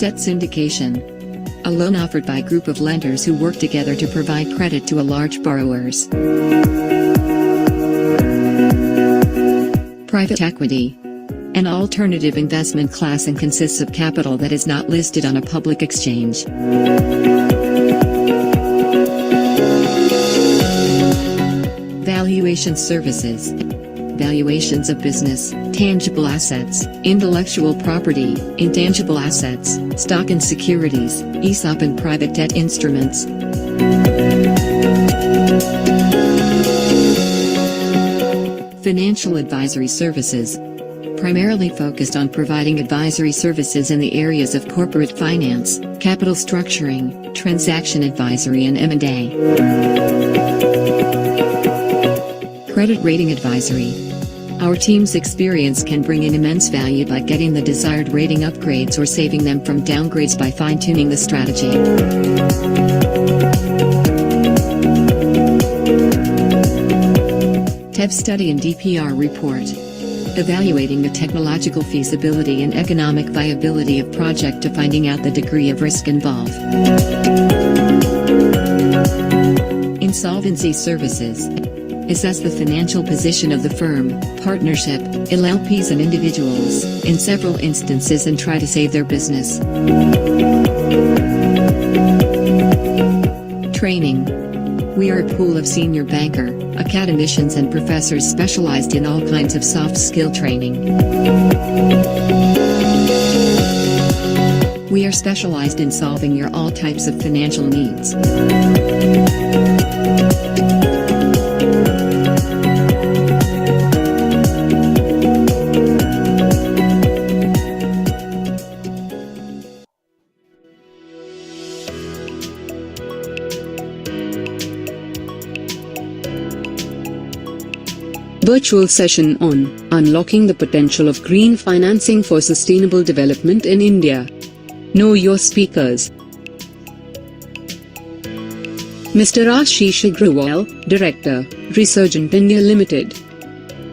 Debt syndication. A loan offered by a group of lenders who work together to provide credit to a large borrowers. Private equity. An alternative investment class and consists of capital that is not listed on a public exchange. Valuation services. Valuations of business, tangible assets, intellectual property, intangible assets, stock and securities, ESOP and private debt instruments. Financial advisory services. Primarily focused on providing advisory services in the areas of corporate finance, capital structuring, transaction advisory and M&A. Credit rating advisory. Our team's experience can bring in immense value by getting the desired rating upgrades or saving them from downgrades by fine-tuning the strategy. TEV study and DPR report. Evaluating the technological feasibility and economic viability of project to finding out the degree of risk involved. Insolvency services. Assess the financial position of the firm, partnership, LLPs and individuals, in several instances and try to save their business. Training. We are a pool of senior banker, academicians and professors specialized in all kinds of soft skill training. We are specialized in solving your all types of financial needs. Virtual session on Unlocking the Potential of Green Financing for Sustainable Development in India. Know your speakers. Mr. Ashish Agrawal, Director, Resurgent India Limited.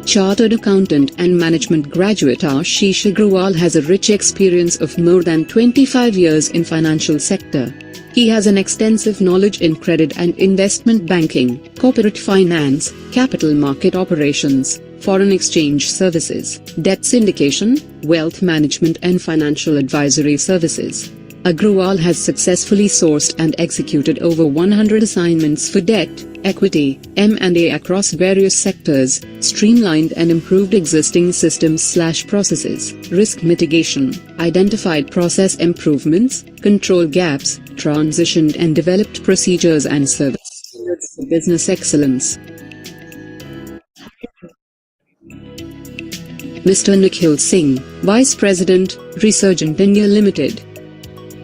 Chartered Accountant and Management Graduate Ashish Agrawal has a rich experience of more than 25 years in financial sector. He has an extensive knowledge in credit and investment banking, corporate finance, capital market operations, foreign exchange services, debt syndication, wealth management and financial advisory services. Agrawal has successfully sourced and executed over 100 assignments for debt, equity, M&A across various sectors, streamlined and improved existing systems/processes, risk mitigation, identified process improvements, control gaps, transitioned and developed procedures and services for business excellence. Mr. Nikhil Singh, Vice President, Resurgent India Limited.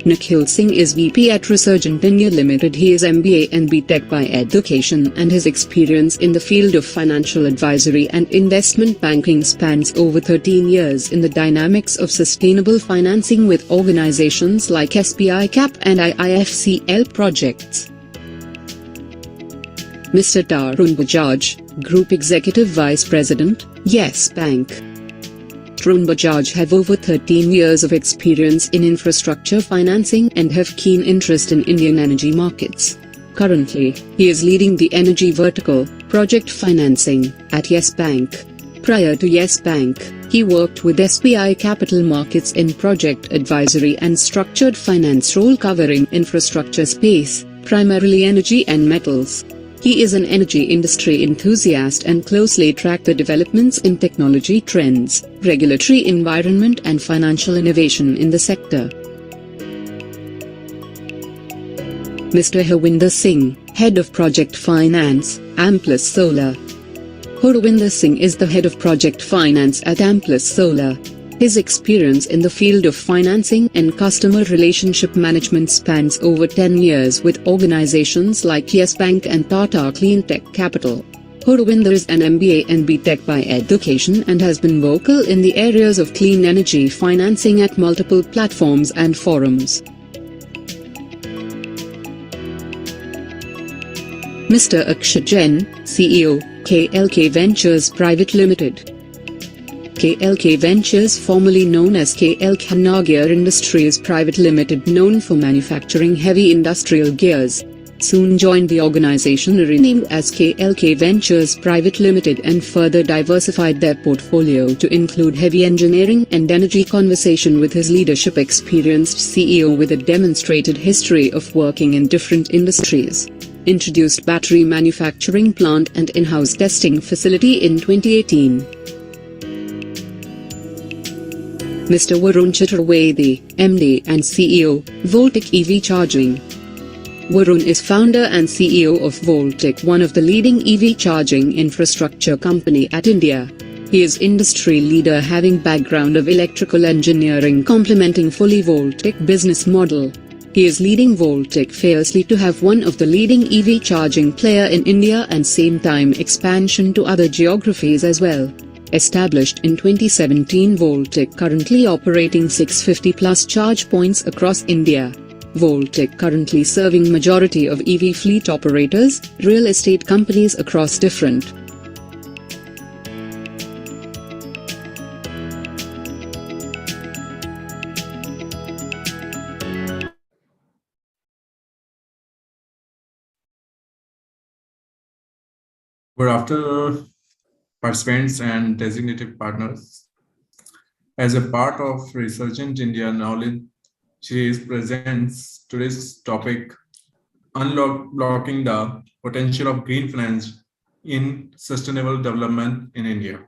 Nikhil Singh is VP at Resurgent India Limited. He is MBA and BTech by education and his experience in the field of financial advisory and investment banking spans over 13 years in the dynamics of sustainable financing with organizations like SBI CAP and IIFCL projects. Mr. Tarun Bajaj, Group Executive Vice President, Yes Bank. Tarun Bajaj have over 13 years of experience in infrastructure financing and have keen interest in Indian energy markets. Currently, he is leading the energy vertical, project financing, at Yes Bank. Prior to Yes Bank, he worked with SBI Capital Markets in project advisory and structured finance role covering infrastructure space, primarily energy and metals. He is an energy industry enthusiast and closely tracks the developments in technology trends, regulatory environment and financial innovation in the sector. Mr. Harwinder Singh, Head of Project Finance, Amplus Solar. Harwinder Singh is the Head of Project Finance at Amplus Solar. His experience in the field of financing and customer relationship management spans over 10 years with organizations like Yes Bank and Tata Cleantech Capital. Harwinder is an MBA and BTech by education and has been vocal in the areas of clean energy financing at multiple platforms and forums. Mr. Akshay Jain, CEO, KLK Ventures Private Limited. KLK Ventures, formerly known as KL Khanna Gear Industries Private Limited, known for manufacturing heavy industrial gears, soon joined the organization renamed as KLK Ventures Private Limited and further diversified their portfolio to include heavy engineering and energy. Conversation with his leadership experienced CEO with a demonstrated history of working in different industries. Introduced battery manufacturing plant and in-house testing facility in 2018. Mr. Varun Chaturvedi, MD and CEO, Voltec EV Charging. Varun is founder and CEO of Voltec, one of the leading EV charging infrastructure company at India. He is industry leader, having background of electrical engineering complementing fully Voltec business model. He is leading Voltec fiercely to have one of the leading EV charging player in India and same time expansion to other geographies as well. Established in 2017, Voltec currently operating 650 plus charge points across India. Voltec currently serving majority of EV fleet operators, real estate companies across different. Good afternoon, participants and designated partners. As a part of Resurgent India Knowledge Series presents today's topic, Unlocking the Potential of Green Finance in Sustainable Development in India.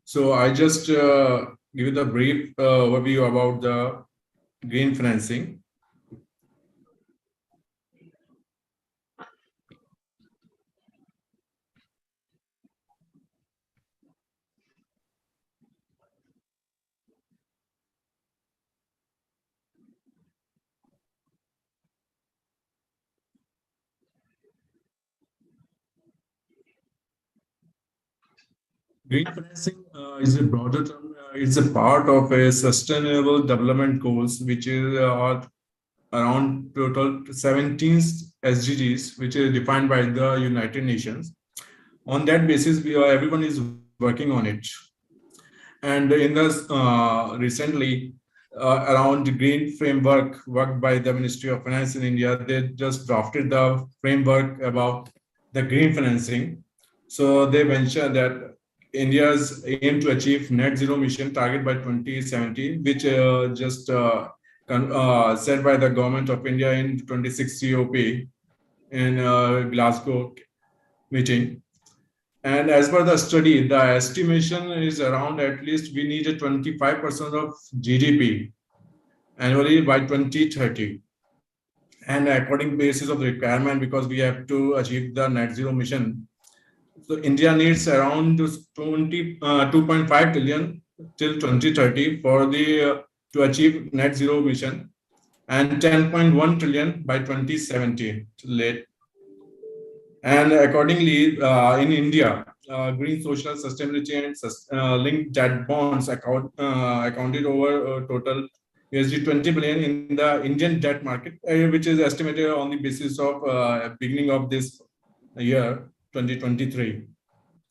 So I just give you the brief overview about the green financing. Green financing is a broader term. It's a part of a sustainable development goals, which is around total 17 SDGs, which is defined by the United Nations. On that basis, everyone is working on it. And in this recently, around the green framework worked by the Ministry of Finance in India, they just drafted the framework about the green financing. So they mentioned that India's aim to achieve net zero emission target by 2070, which set by the government of India in 26 COP in Glasgow meeting. And as per the study, the estimation is around at least we need a 25% of GDP annually by 2030. And according basis of the requirement, because we have to achieve the net zero mission, so India needs around 2.5 trillion till 2030 for the to achieve net zero mission, and 10.1 trillion by 2070 late. And accordingly, in India, green social sustainability and linked debt bonds accounted over total $20 billion in the Indian debt market, which is estimated on the basis of beginning of this year, 2023.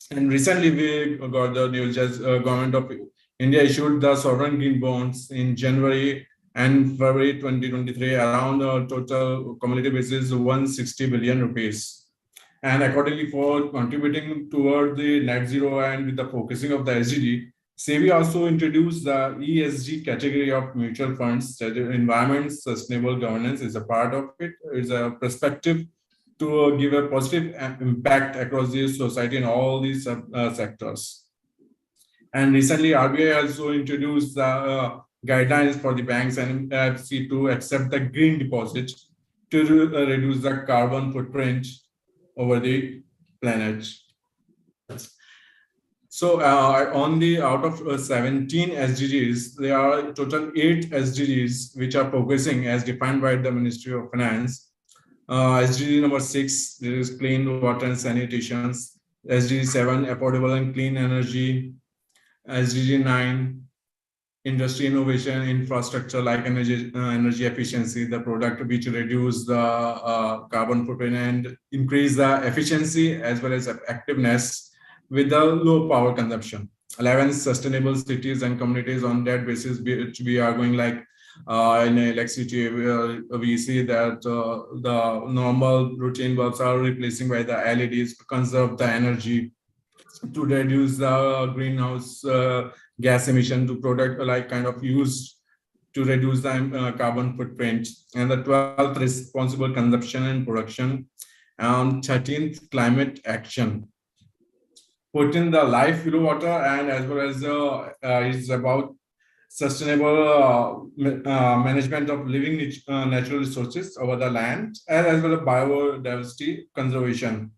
And recently we got the news as government of India issued the sovereign green bonds in January and February 2023 around a total cumulative basis 160 billion rupees. And accordingly, for contributing toward the net zero and with the focusing of the SDG, SEBI also introduced the ESG category of mutual funds. That environment sustainable governance is a part of it. It's a perspective to give a positive impact across the society in all these sectors. And recently, RBI also introduced the guidelines for the banks and NFC to accept the green deposit to reduce the carbon footprint over the planet. So on the out of 17 SDGs, there are total 8 SDGs which are focusing as defined by the Ministry of Finance. SDG number 6, there is clean water and sanitation. SDG 7, affordable and clean energy. SDG 9, industry innovation, infrastructure like energy efficiency, the product which reduce the carbon footprint and increase the efficiency as well as effectiveness with the low power consumption. 11 sustainable cities and communities. On that basis, which we are going like in electricity, we see that the normal routine bulbs are replacing by the LEDs to conserve the energy, to reduce the greenhouse gas emission, to product like kind of use to reduce the carbon footprint. And the 12th, responsible consumption and production. And 13th, climate action. 14th, the life below water, and as well as is about sustainable management of living natural resources over the land, and as well as biodiversity conservation.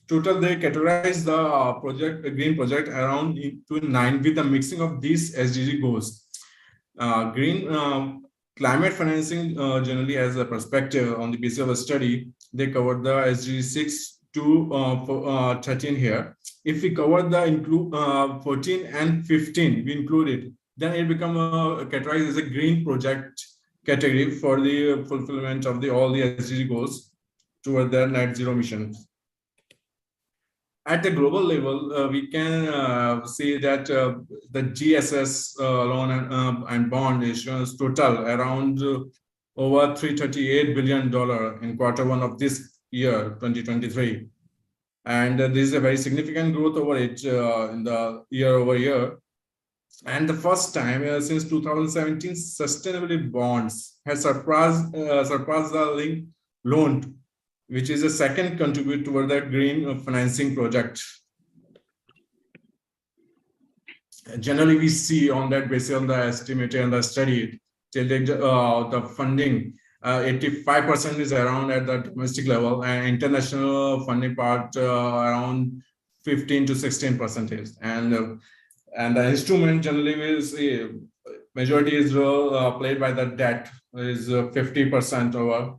Total, they categorize the project, green project, around into 9 with the mixing of these SDG goals. Green climate financing generally as a perspective on the basis of a study, they covered the SDG 6 to 13 here. If we cover the include 14 and 15, we include it, then it become categorized as a green project category for the fulfillment of all the SDG goals toward the net zero mission. At the global level, we can see that the GSS loan and bond issuance total around over $338 billion in Q1 of this year, 2023. And this is a very significant growth over it in the year over year. And the first time since 2017, sustainability bonds has surpassed the linked loan, which is a second contributor toward that green financing project. Generally, we see on that basis, on the estimate and the study, till the funding, 85% is around at the domestic level, and international funding part around 15 to 16%. And the instrument generally is majority is played by the debt, is 50% over,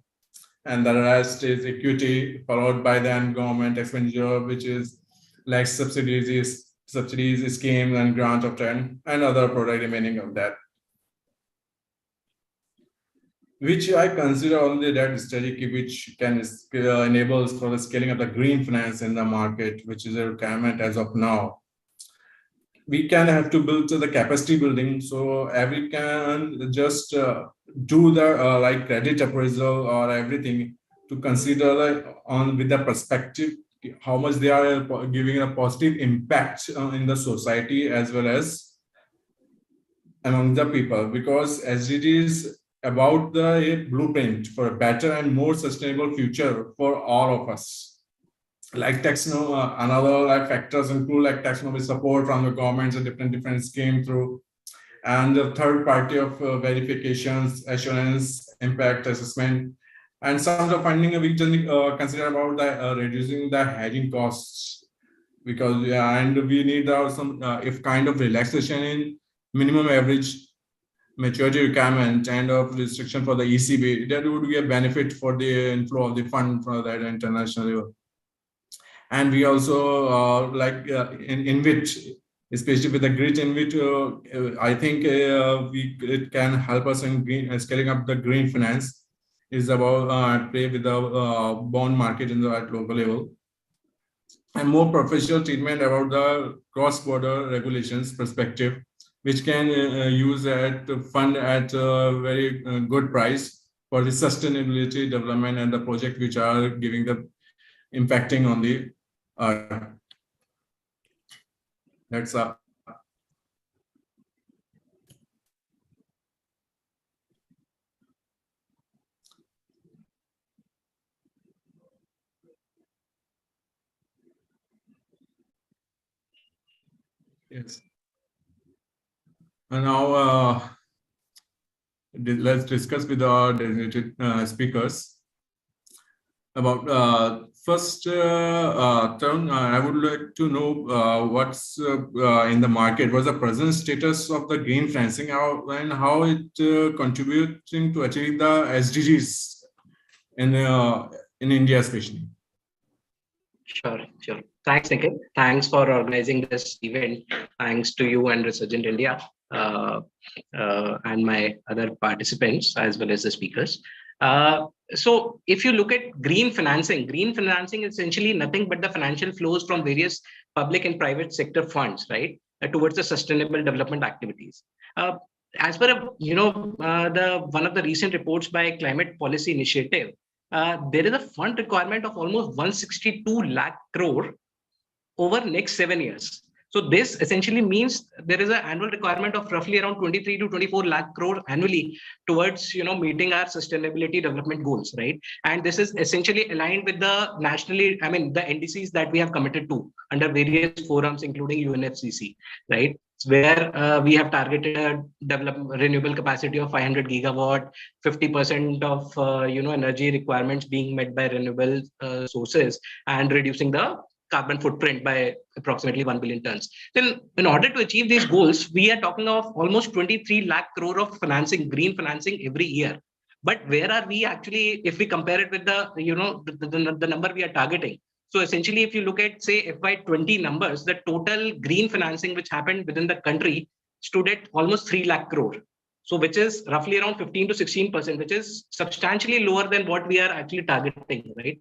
and the rest is equity, followed by then government expenditure, which is like subsidies, schemes, and grant of 10, and other product remaining of that, which I consider only that strategy which can enable for the scaling of the green finance in the market, which is a requirement as of now. We can have to build the capacity building, so every can just do the like credit appraisal or everything to consider on with the perspective how much they are giving a positive impact in the society as well as among the people, because SDG is about the blueprint for a better and more sustainable future for all of us. Like another like factors include like taxonomy support from the governments and different schemes through, and the third party of verifications, assurance, impact assessment, and some of the funding we consider about the reducing the hedging costs, because and we need some if kind of relaxation in minimum average maturity requirement and of restriction for the ECB, that would be a benefit for the inflow of the fund for that international level. And we also like in which, especially with the grid in which I think it can help us in scaling up the green finance, is about play with the bond market in the at local level, and more professional treatment about the cross-border regulations perspective, which can use that fund at a very good price for the sustainability development and the project which are giving the impacting on the that's yes. And now let's discuss with our designated speakers about first term. I would like to know what's in the market, what's the present status of the green financing, and how it contributing to achieving the SDGs in India especially. Sure. Thanks, Nikhil. Thanks for organizing this event. Thanks to you and Resurgent India and my other participants as well as the speakers. So if you look at green financing is essentially nothing but the financial flows from various public and private sector funds, right? towards the sustainable development activities. As per the one of the recent reports by Climate Policy Initiative, there is a fund requirement of almost 162 lakh crore over next 7 years. So this essentially means there is an annual requirement of roughly around 23 to 24 lakh crore annually towards meeting our sustainability development goals, right? And this is essentially aligned with the the NDCs that we have committed to under various forums, including UNFCCC, right? Where we have targeted a renewable capacity of 500 gigawatt, 50% of energy requirements being met by renewable sources, and reducing the carbon footprint by approximately 1 billion tons. Then in order to achieve these goals, we are talking of almost 23 lakh crore of financing, green financing every year. But where are we actually, if we compare it with the number we are targeting? So essentially, if you look at, say, FY20 numbers, the total green financing which happened within the country stood at almost 3 lakh crore. So which is roughly around 15 to 16%, which is substantially lower than what we are actually targeting, right?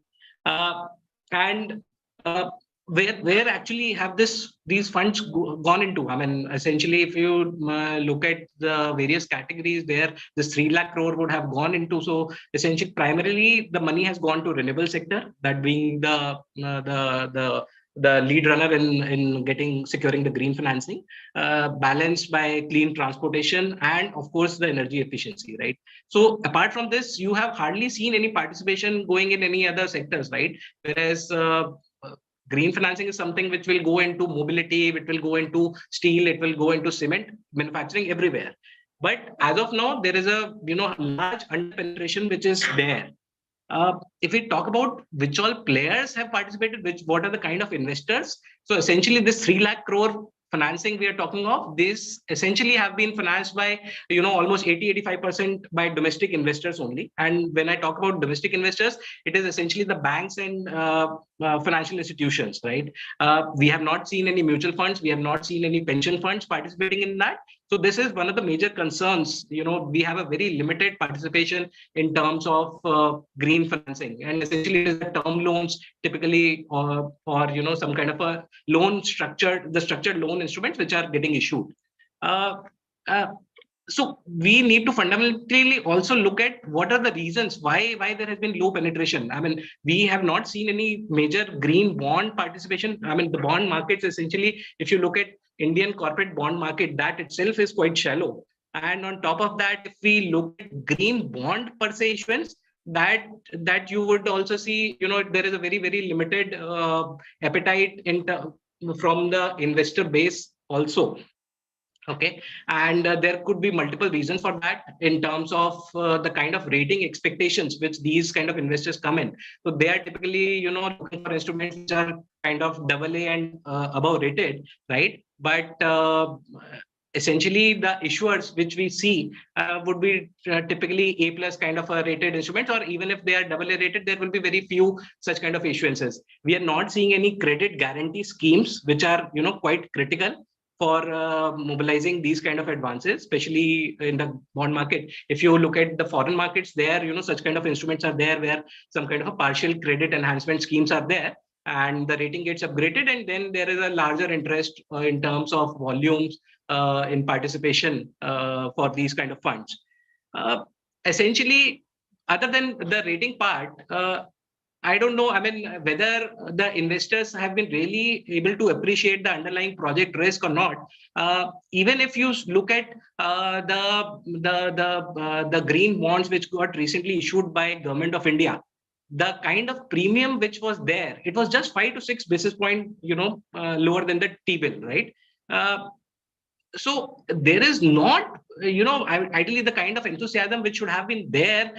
Where actually have these funds gone into? I mean, essentially, if you look at the various categories where this 3 lakh crore would have gone into, so essentially, primarily the money has gone to renewable sector, that being the lead runner in securing the green financing, balanced by clean transportation, and of course the energy efficiency, right? So apart from this, you have hardly seen any participation going in any other sectors, right? Whereas green financing is something which will go into mobility, it will go into steel, it will go into cement manufacturing everywhere. But as of now, there is a large under-penetration which is there. If we talk about which all players have participated, what are the kind of investors? So essentially, this 3 lakh crore financing we are talking of, this essentially have been financed by almost 80-85% by domestic investors only. And when I talk about domestic investors, it is essentially the banks and financial institutions, right? We have not seen any mutual funds, we have not seen any pension funds participating in that. So this is one of the major concerns. We have a very limited participation in terms of green financing, and essentially it is the term loans typically, or some kind of a loan structured loan instruments which are getting issued. So we need to fundamentally also look at what are the reasons why there has been low penetration. I mean, we have not seen any major green bond participation. I mean, the bond markets, essentially, if you look at Indian corporate bond market, that itself is quite shallow. And on top of that, if we look at green bond per se issuance, that you would also see, there is a very, very limited appetite from the investor base also. Okay, and there could be multiple reasons for that in terms of the kind of rating expectations which these kind of investors come in. So they are typically, looking for instruments which are kind of AA and above rated, right? But essentially, the issuers which we see would be typically A plus kind of a rated instruments, or even if they are AA rated, there will be very few such kind of issuances. We are not seeing any credit guarantee schemes which are, quite critical for mobilizing these kind of advances, especially in the bond market. If you look at the foreign markets, there, such kind of instruments are there where some kind of a partial credit enhancement schemes are there, and the rating gets upgraded, and then there is a larger interest in terms of volumes in participation for these kind of funds. Essentially, other than the rating part, I don't know, I mean, whether the investors have been really able to appreciate the underlying project risk or not. Even if you look at the green bonds which got recently issued by Government of India, the kind of premium which was there, it was just 5 to 6 basis point, lower than the T-bill, right? So there is not, ideally the kind of enthusiasm which should have been there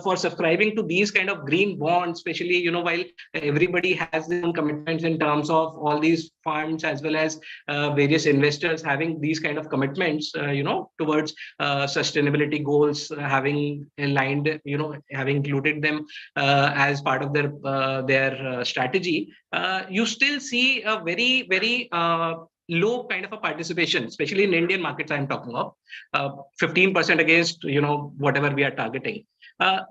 for subscribing to these kind of green bonds, especially, while everybody has their own commitments in terms of all these funds, as well as various investors having these kind of commitments, towards sustainability goals, having aligned, having included them as part of their strategy. You still see a very, very low kind of a participation, especially in Indian markets I'm talking of, 15% against, whatever we are targeting.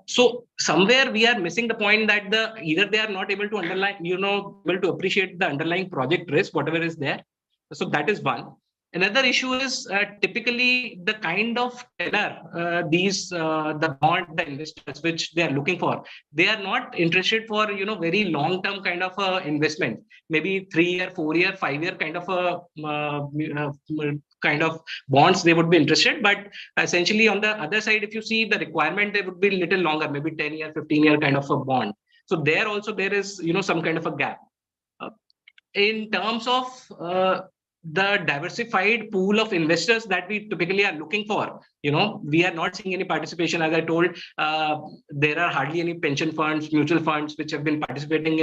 So somewhere we are missing the point that either they are not able to able to appreciate the underlying project risk, whatever is there. So that is one. Another issue is typically the kind of tenor the investors which they are looking for. They are not interested for very long term kind of investment, maybe 3 year, 4 year, 5 year kind of kind of bonds they would be interested. But essentially on the other side, if you see the requirement, they would be a little longer, maybe 10 year, 15 year kind of a bond. So there also there is some kind of a gap. In terms of the diversified pool of investors that we typically are looking for, we are not seeing any participation. As I told, there are hardly any pension funds, mutual funds which have been participating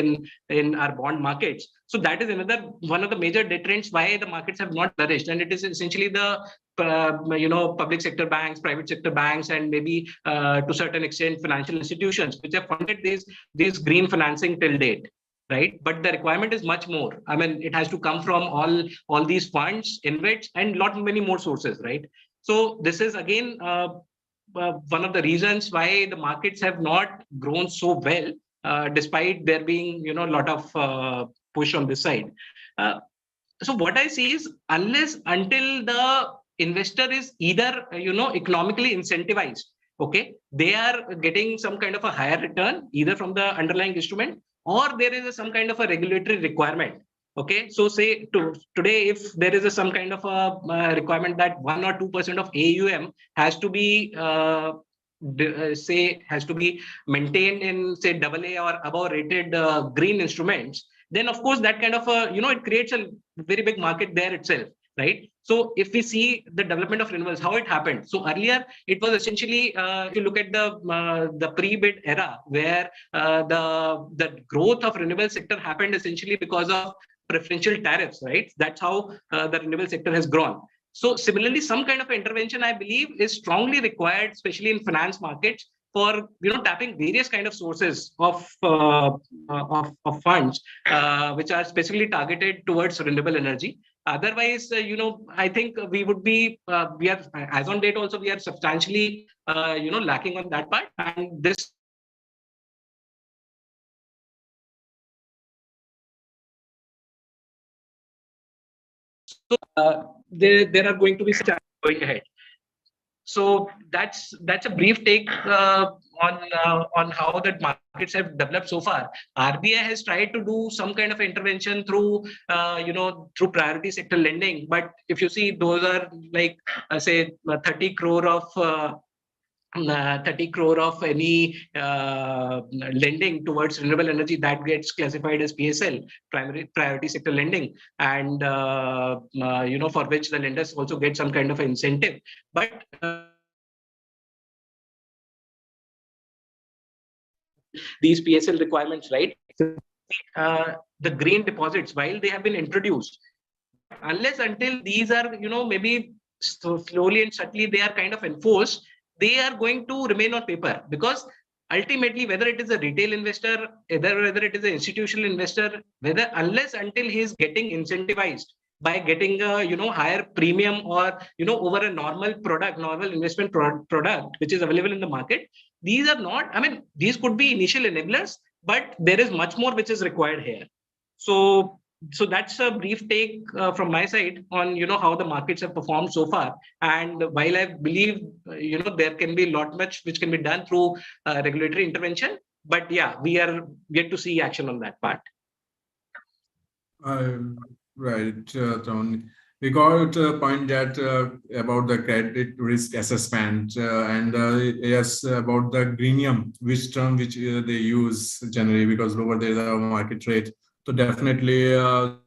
in our bond markets. So that is another one of the major deterrents why the markets have not flourished, and it is essentially the public sector banks, private sector banks, and maybe to certain extent financial institutions which have funded these green financing till date. Right, but the requirement is much more. I mean, it has to come from all these funds, InvITs, and lot many more sources, right? So this is again one of the reasons why the markets have not grown so well, despite there being a lot of push on this side. So what I see is, unless until the investor is either economically incentivized, okay, they are getting some kind of a higher return either from the underlying instrument, or there is some kind of a regulatory requirement. Okay, so say today, if there is some kind of a requirement that 1 or 2% of AUM has to be has to be maintained in say AA or above rated green instruments, then of course that kind of it creates a very big market there itself. Right. So if we see the development of renewables, how it happened. So earlier it was essentially, if you look at the pre-bid era, where the growth of renewable sector happened essentially because of preferential tariffs. Right. That's how the renewable sector has grown. So similarly, some kind of intervention, I believe, is strongly required, especially in finance markets, for tapping various kind of sources of funds which are specifically targeted towards renewable energy. Otherwise, I think we would be we are, as on date also, we are substantially lacking on that part, and this there are going to be going ahead. So that's a brief take on how the markets have developed so far. RBI has tried to do some kind of intervention through through priority sector lending, but if you see, those are like say 30 crore of 30 crore of any lending towards renewable energy that gets classified as PSL, priority sector lending, and for which the lenders also get some kind of incentive. But these PSL requirements, right? The green deposits, while they have been introduced, unless until these are maybe slowly and subtly they are kind of enforced, they are going to remain on paper, because ultimately, whether it is a retail investor, whether it is an institutional investor, whether unless until he is getting incentivized by getting a higher premium or over a normal investment product which is available in the market, these are not, I mean, these could be initial enablers, but there is much more which is required here. So that's a brief take from my side on how the markets have performed so far. And while I believe there can be much which can be done through regulatory intervention, but yeah, we are yet to see action on that part. Right, Tony. We got a point that about the credit risk assessment and yes, about the greenium, which term which they use generally, because over there the market rate. So definitely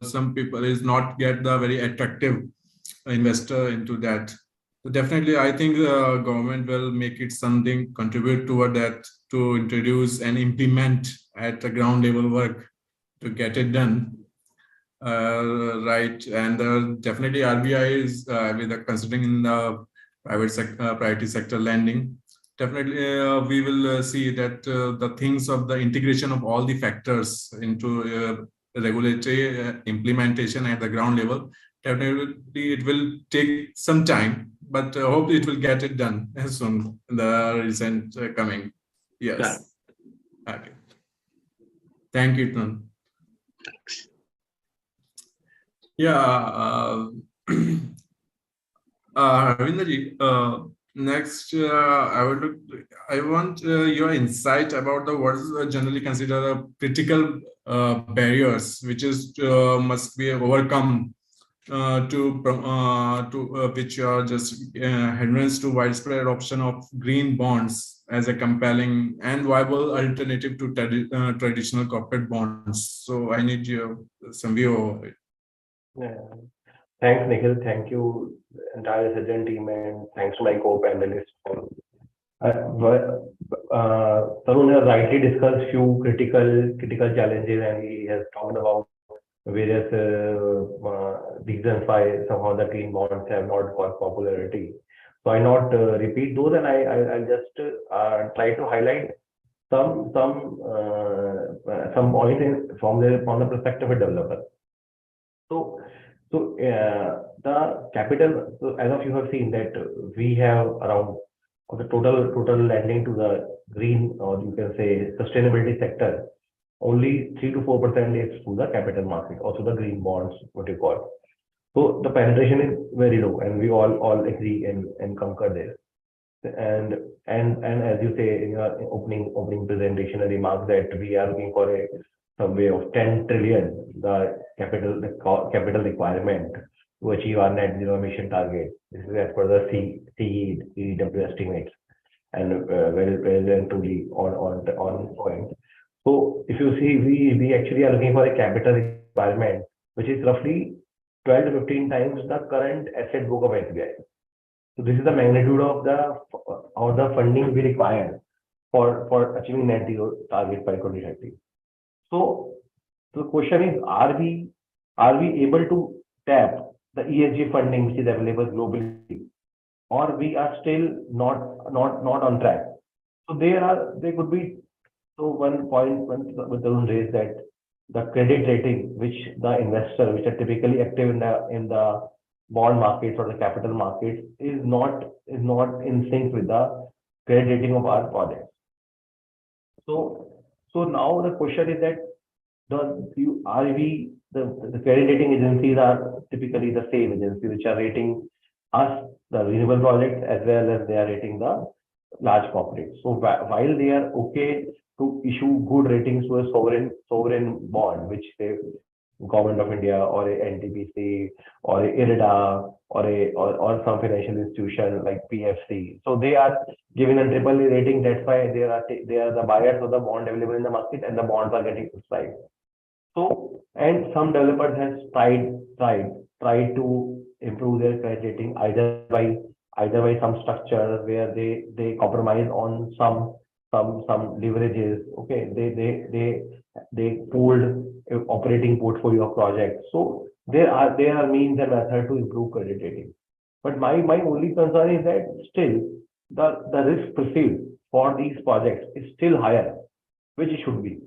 some people is not get the very attractive investor into that. So definitely I think the government will make it something, contribute toward that, to introduce and implement at the ground level work to get it done. Right, and definitely RBI is considering in the priority sector lending. Definitely, we will see that the things of the integration of all the factors into regulatory implementation at the ground level. Definitely, it will take some time, but hope it will get it done soon in the recent coming. Yes. Yeah. Okay. Thank you, Tan. Thanks. Yeah. Ravindraji, next, I want your insight about the what is generally considered a critical barriers, which is must be overcome which are just hindrance to widespread adoption of green bonds as a compelling and viable alternative to traditional corporate bonds. So I need your some view over it. Yeah. Thanks, Nikhil. Thank you, entire Surgeon team, and thanks to my co-panelists for. Tarun has rightly discussed few critical challenges, and he has talked about various reasons why somehow the green bonds have not got popularity. So I not repeat those, and I'll just try to highlight some points from the perspective of a developer. So the capital, so as of you have seen that we have around of the total lending to the green, or you can say sustainability sector, only 3 to 4% is to the capital market, also the green bonds, what you call. So the penetration is very low, and we all agree and concur there. And as you say in your opening presentation and remarks that we are looking for a somewhere of 10 trillion, the capital requirement to achieve our net zero emission target. This is as per the CEW estimates, and well and truly on point. So if you see, we actually are looking for a capital requirement which is roughly 12 to 15 times the current asset book of SBI. So this is the magnitude of the funding we require for achieving net zero target by 2030. So the question is, are we able to tap the ESG funding which is available globally, or we are still not on track? So there could be, so one point when Tarun raised that the credit rating which the investor, which are typically active in the bond markets or the capital markets, is not in sync with the credit rating of our projects. So now the question is that the credit rating agencies are typically the same agencies which are rating us, the renewable projects, as well as they are rating the large corporates. So while they are okay to issue good ratings to a sovereign bond, which the Government of India or a NTPC or a IRDA or some financial institution like PFC. So they are given a AAA rating. That's why they are the buyers of the bond available in the market, and the bonds are getting subscribed. So, and some developers has tried to improve their credit rating either by some structures where they compromise on some leverages. Okay, they pooled operating portfolio of projects. So there are means and methods to improve credit rating. But my only concern is that still the risk perceived for these projects is still higher, which it should be.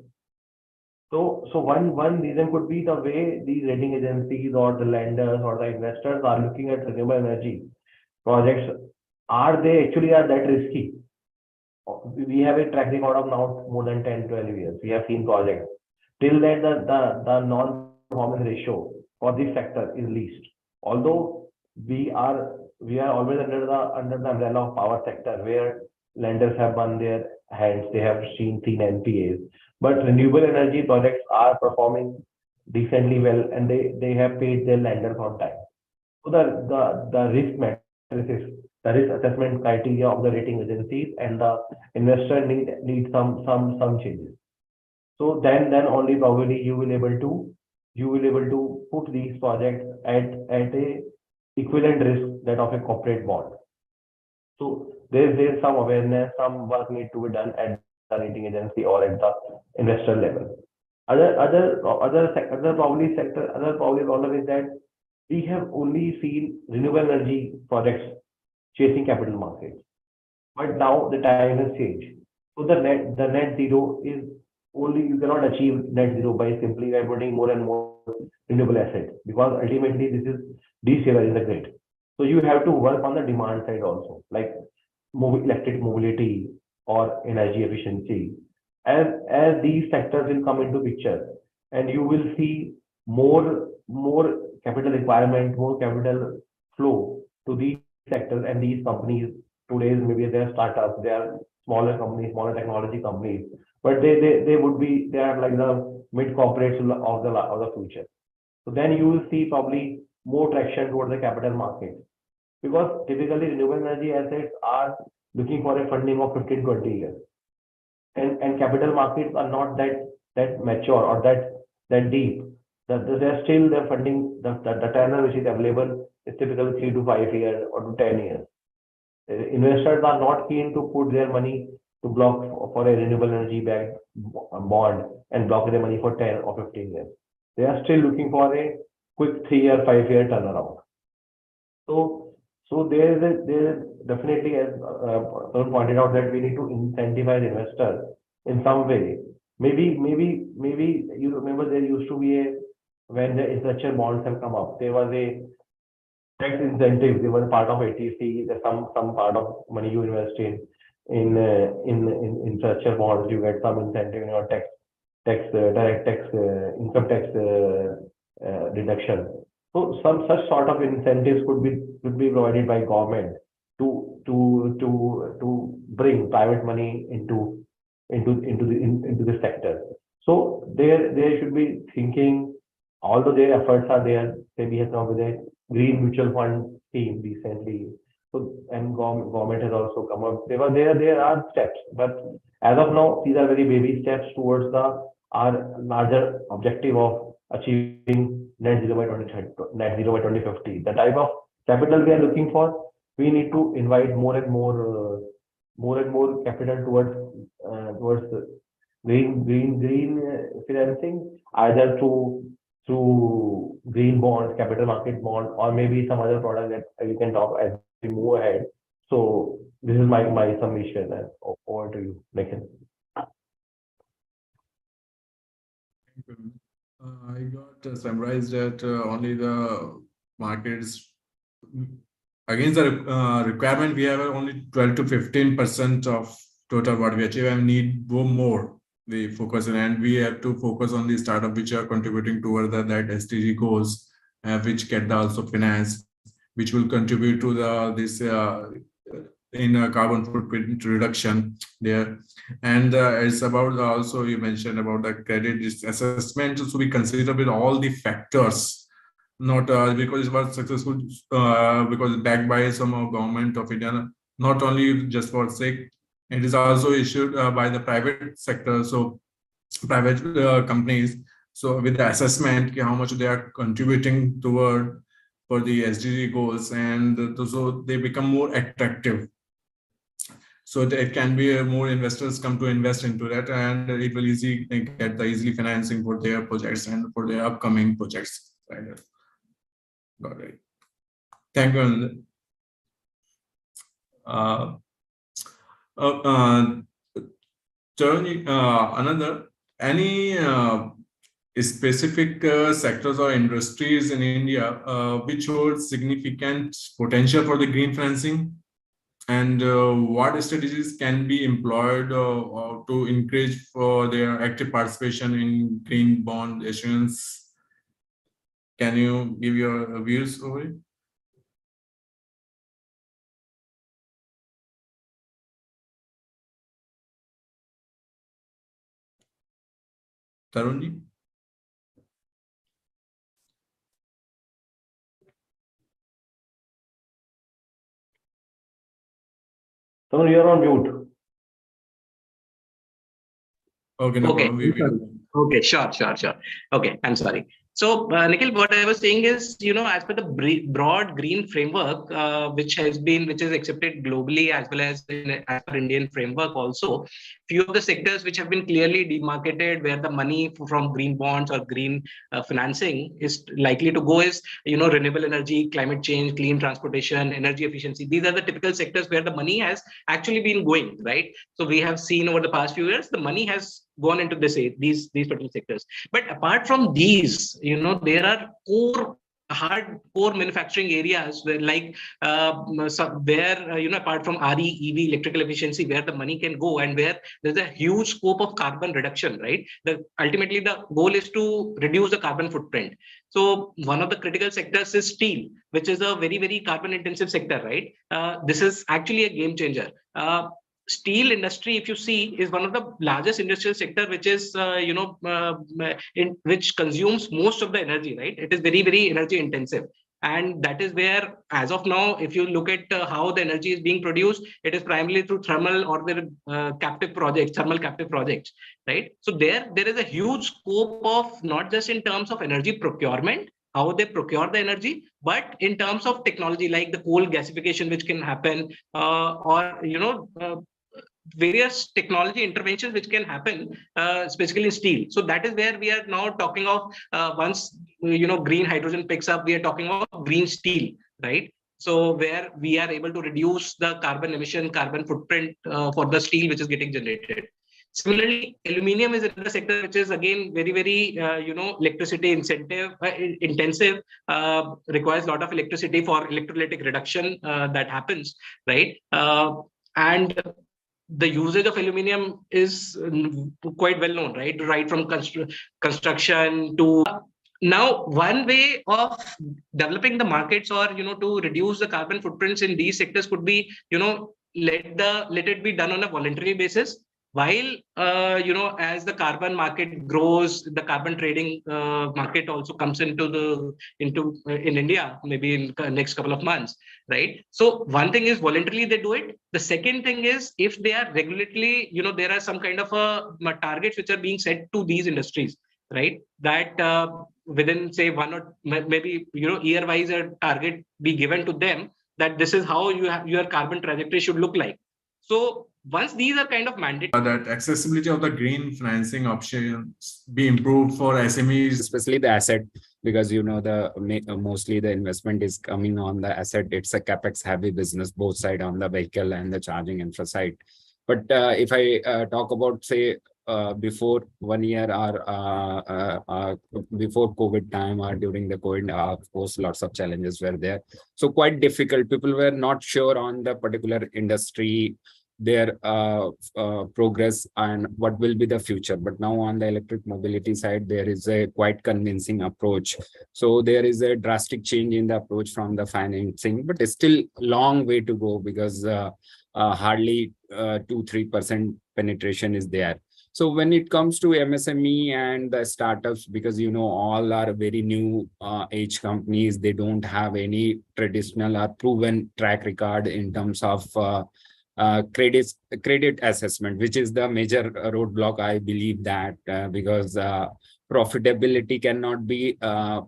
So one reason could be the way these rating agencies or the lenders or the investors are looking at renewable energy projects. Are that risky? We have a track record of now more than 10-12 years. We have seen projects. Till then, the non-performance ratio for this sector is least. Although we are always under the umbrella of power sector, where lenders have won their hands, they have seen NPAs. But renewable energy projects are performing decently well, and they have paid their lenders on time. So the risk matrices, the risk assessment criteria of the rating agencies and the investor need some changes. So then only probably you will able to put these projects at a equivalent risk that of a corporate bond. So there's some awareness, some work need to be done at the rating agency or at the investor level. Other probably problem is that we have only seen renewable energy projects chasing capital markets, but now the time has changed. So the net zero is only, you cannot achieve net zero by simply by putting more and more renewable assets, because ultimately this is destabilizing the grid. So you have to work on the demand side also, like electric mobility or energy efficiency. As these sectors will come into picture, and you will see more capital requirement, more capital flow to these sectors and these companies today, maybe they're startups, they are smaller companies, smaller technology companies, but they would be, they are like the mid corporates of the future. So then you will see probably more traction towards the capital market, because typically renewable energy assets are looking for a funding of 15-20 years, and capital markets are not that mature or that deep. They're still the funding, the tenor which is available is typically 3 to 5 years or to 10 years. Investors are not keen to put their money to block for a renewable energy backed bond and block their money for 10 or 15 years. They are still looking for a quick 3-year, 5-year turnaround. So there is definitely, as someone pointed out, that we need to incentivize investors in some way. Maybe you remember there used to be when the infrastructure bonds have come up, there was a tax incentive. They were part of ATC. There's some part of money you invest in infrastructure bonds, you get some incentive in your direct tax, income tax deduction. So some such sort of incentives could be provided by government to bring private money into the sector. So they should be thinking, although their efforts are there, SEBI has come with a green mutual fund scheme recently. So and government has also come up. There are steps, but as of now, these are very baby steps towards our larger objective of achieving net zero by 2050. The type of capital we are looking for, we need to invite more and more capital towards green financing, either through green bonds, capital market bond, or maybe some other product that we can talk as we move ahead. So this is my submission, and over to you, Nikhil. I got summarized that only the markets against the requirement, we have only 12 to 15% of total what we achieve, and need more. We focus on, and we have to focus on the startup which are contributing toward that SDG goals, which get also finance, which will contribute to this in carbon footprint reduction there. And it's about also, you mentioned about the credit assessment, so we consider with all the factors, not because it was successful because backed by some government of India, not only just for sake, it is also issued by the private sector, so private companies. So with the assessment, how much they are contributing toward for the SDG goals, and so they become more attractive. So it can be more investors come to invest into that, and it will get the easily financing for their projects and for their upcoming projects. Right? Got it. Thank you. Another, any specific sectors or industries in India which hold significant potential for the green financing, and what strategies can be employed to encourage for their active participation in green bond issuance? Can you give your views over it? Tarunji? So you're on mute. Okay. No Okay. problem. Okay. Sure. Okay. I'm sorry. So, Nikhil, what I was saying is, as per the broad green framework, which is accepted globally as well as as per Indian framework also, few of the sectors which have been clearly demarcated where the money from green bonds or green financing is likely to go is, renewable energy, climate change, clean transportation, energy efficiency. These are the typical sectors where the money has actually been going, right? So we have seen over the past few years, the money has gone into these particular sectors. But apart from these, there are core hardcore manufacturing areas where apart from RE, EV, electrical efficiency, where the money can go and where there's a huge scope of carbon reduction, right? Ultimately, the goal is to reduce the carbon footprint. So one of the critical sectors is steel, which is a very, very carbon intensive sector, right? This is actually a game changer. Steel industry, if you see, is one of the largest industrial sector, which is which consumes most of the energy, right? It is very, very energy intensive, and that is where, as of now, if you look at how the energy is being produced, it is primarily through thermal or the thermal captive projects, right? So there is a huge scope of not just in terms of energy procurement, how they procure the energy, but in terms of technology like the coal gasification, which can happen, or various technology interventions which can happen, specifically in steel. So that is where we are now talking of, once green hydrogen picks up, we are talking about green steel, right? So where we are able to reduce the carbon emission, carbon footprint for the steel which is getting generated. Similarly, aluminium is another sector which is again very, very electricity intensive, requires a lot of electricity for electrolytic reduction that happens, right? And the usage of aluminium is quite well known, right? Right from construction to now. One way of developing the markets, or to reduce the carbon footprints in these sectors could be, let it be done on a voluntary basis. While as the carbon market grows, the carbon trading market also comes in India, maybe in the next couple of months, right? So one thing is voluntarily they do it. The second thing is, if they are regulatory, there are some kind of targets which are being set to these industries, right? That within, say, one or maybe year wise a target be given to them, that this is how your carbon trajectory should look like. So once these are kind of mandated, that accessibility of the green financing options be improved for SMEs, especially the asset, because mostly the investment is coming on the asset. It's a capex heavy business, both side, on the vehicle and the charging infra side. But if I talk about, say, before 1 year or before COVID time or during the COVID, of course, lots of challenges were there. So quite difficult. People were not sure on the particular industry, their progress and what will be the future. But now on the electric mobility side, there is a quite convincing approach. So there is a drastic change in the approach from the financing, but it's still long way to go, because hardly 2-3% penetration is there. So when it comes to MSME and the startups, because all are very new age companies, they don't have any traditional or proven track record in terms of credit assessment, which is the major roadblock, I believe, that because profitability cannot be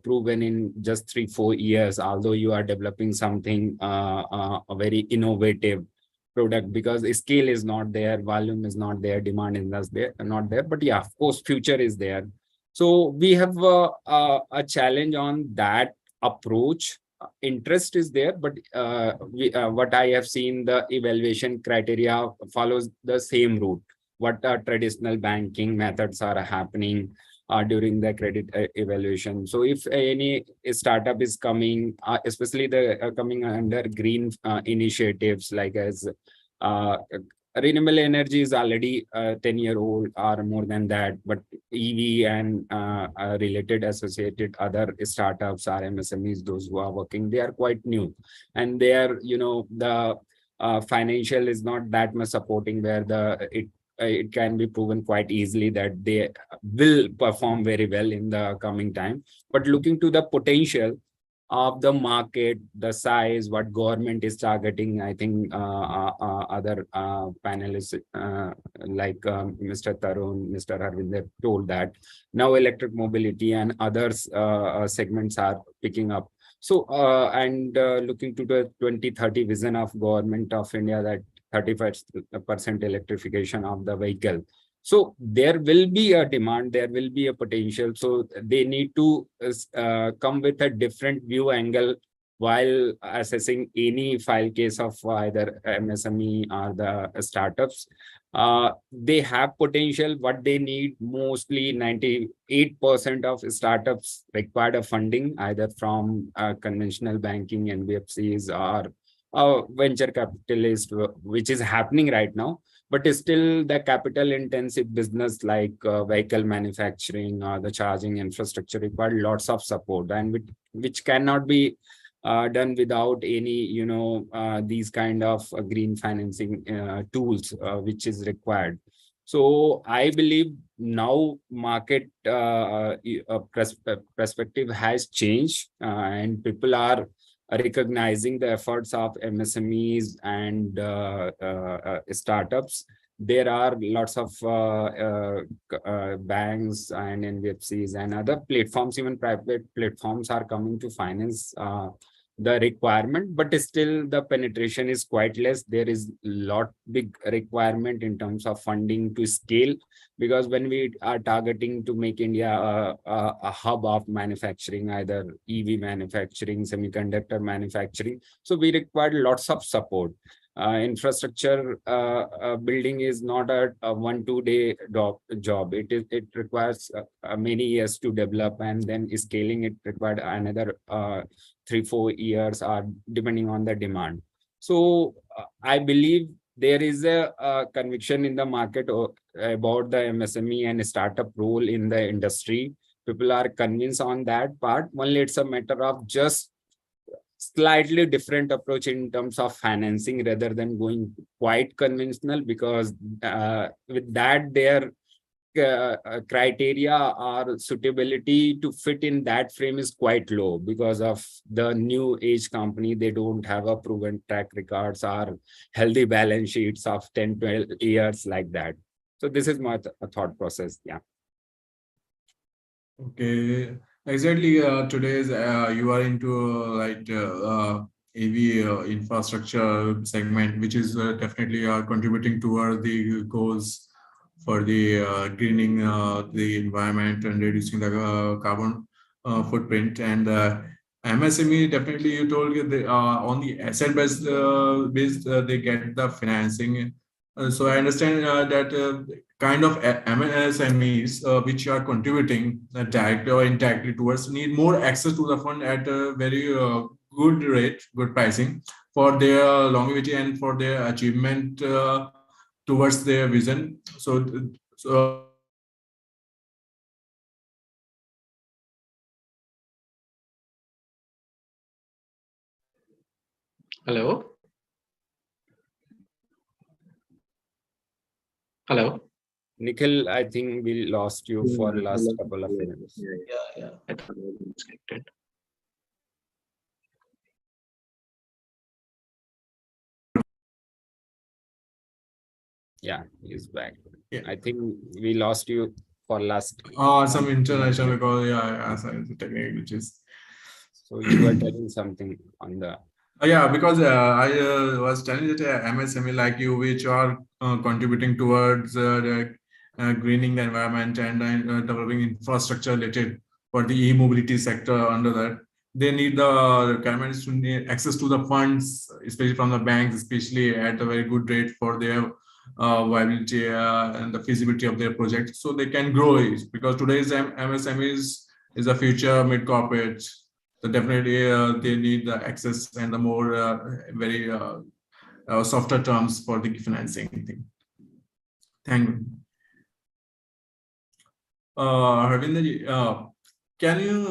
proven in just 3-4 years, although you are developing something a very innovative product, because scale is not there, volume is not there, demand is not there. But yeah, of course, future is there. So we have a challenge on that approach. Interest is there, but what I have seen, the evaluation criteria follows the same route. What traditional banking methods are happening during the credit evaluation. So if any startup is coming, especially the coming under green initiatives, like as renewable energy is already 10-year-old or more than that, but EV and related associated other startups or MSMEs, those who are working, they are quite new, and they are, the financial is not that much supporting, where it can be proven quite easily that they will perform very well in the coming time. But looking to the potential of the market, the size, what government is targeting, I think other panelists like Mr. Tarun, Mr. Harvinder told that now electric mobility and others segments are picking up. So and looking to the 2030 vision of government of India, that 35% electrification of the vehicle. So there will be a demand, there will be a potential. So they need to come with a different view angle while assessing any file case of either MSME or the startups, they have potential. What they need, mostly 98% of startups require a funding either from conventional banking, NBFCs, or venture capitalist, which is happening right now. But still, the capital intensive business like vehicle manufacturing or the charging infrastructure require lots of support, and which cannot be done without any, these kind of green financing tools, which is required. So I believe now market perspective has changed, and people are recognizing the efforts of MSMEs and startups. There are lots of banks and NBFCs and other platforms, even private platforms, are coming to finance the requirement, but still the penetration is quite less. There is lot big requirement in terms of funding to scale, because when we are targeting to make India a hub of manufacturing, either EV manufacturing, semiconductor manufacturing, so we require lots of support. Infrastructure building is not a 1-2 day job. It requires many years to develop, and then scaling it required another 3-4 years, or depending on the demand. So I believe there is a conviction in the market about the MSME and startup role in the industry. People are convinced on that part. Only it's a matter of just slightly different approach in terms of financing rather than going quite conventional, because with that their criteria or suitability to fit in that frame is quite low because of the new age company. They don't have a proven track records or healthy balance sheets of 10-12 years like that. So this is my thought process. Yeah. Okay, exactly. Today's you are into AV infrastructure segment, which is definitely contributing toward the goals for the greening the environment and reducing the carbon footprint. And MSME, definitely you told you they on the asset based they get the financing. So I understand that kind of MSMEs which are contributing directly or indirectly towards need more access to the fund at a very good rate, good pricing for their longevity and for their achievement towards their vision. So Hello. Hello. Nikhil, I think we lost you for last couple of minutes. Yeah. I thought I was disconnected. Yeah, he's back. Yeah. I think we lost you for last. some international, because technical glitches. So you were telling something on the. Yeah, because I was telling that MSME like you, which are contributing towards the, greening the environment and developing infrastructure related for the e-mobility sector. Under that, they need the requirements to need access to the funds, especially from the banks, especially at a very good rate for their viability and the feasibility of their project, so they can grow it. Because today's MSME is a future mid corporate. So definitely they need the access and the more very softer terms for the financing thing. Thank you. Harvinder, can you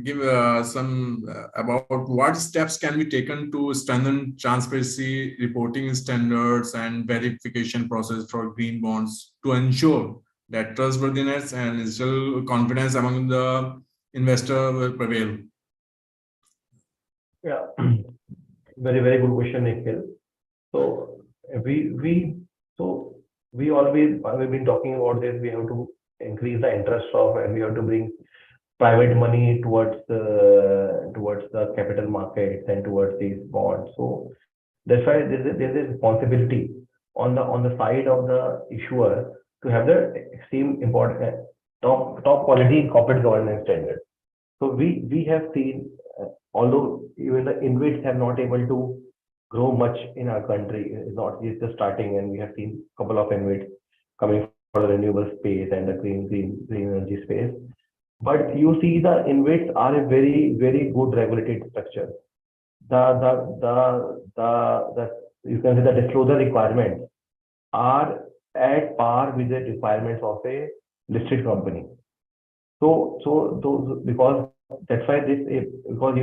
give some about what steps can be taken to strengthen transparency, reporting standards, and verification process for green bonds to ensure that trustworthiness and instill confidence among the investor will prevail? Yeah, very good question, Nikhil. So we've been talking about this. We have to increase the interest of, and we have to bring private money towards the capital markets and towards these bonds. So that's why there's a responsibility on the side of the issuer to have the extreme important top quality corporate governance standards. So we have seen although even the InvITs have not able to grow much in our country, it's just starting, and we have seen a couple of InvITs coming for the renewable space and the green energy space. But you see, the InvITs are a very good regulated structure. The you can say the disclosure requirements are at par with the requirements of a listed company. So those, because that's why because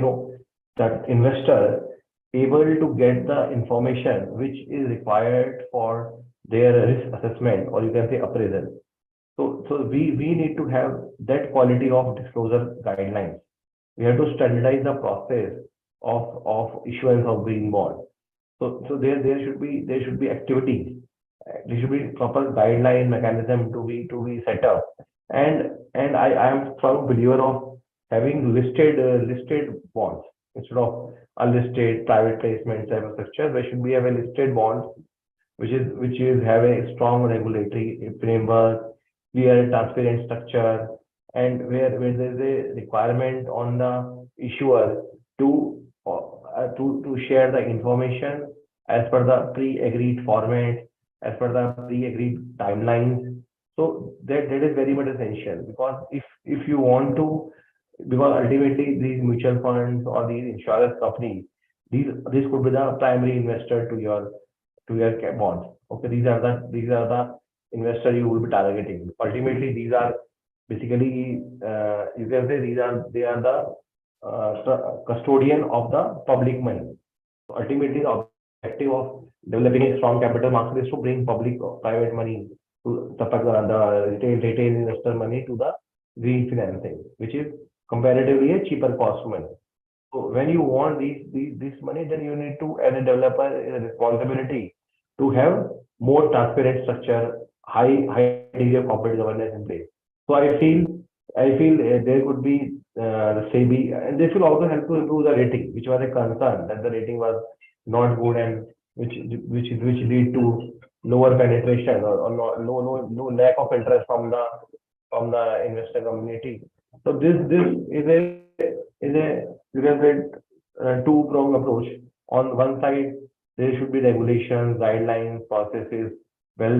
that investor able to get the information which is required for their risk assessment, or you can say appraisal. So we need to have that quality of disclosure guidelines. We have to standardize the process of issuance of green bond. So there should be activities. There should be proper guideline mechanism to be set up. And I am strong believer of having listed bonds instead of unlisted private placement type of structure. There should be a listed bonds which is have a strong regulatory framework, clear transparent structure, and where there's a requirement on the issuer to share the information as per the pre-agreed format, as per the pre-agreed timelines. So that is very much essential, because if you want to, because ultimately these mutual funds or these insurance companies, this could be the primary investor to your bonds. Okay, these are the investor you will be targeting. Ultimately, these are basically you can say they are the custodian of the public money. So ultimately, the objective of developing a strong capital market is to bring public or private money to the retail investor money to the green financing, which is comparatively a cheaper cost money. So when you want this money, then you need to, as a developer, a responsibility to have more transparent structure, high degree of corporate governance in place. So I feel there could be the SEBI, and this will also help to improve the rating, which was a concern that the rating was not good, and which lead to lower penetration or no lack of interest from the investor community. So this is a you can say two-pronged approach. On one side, there should be regulations, guidelines, processes, well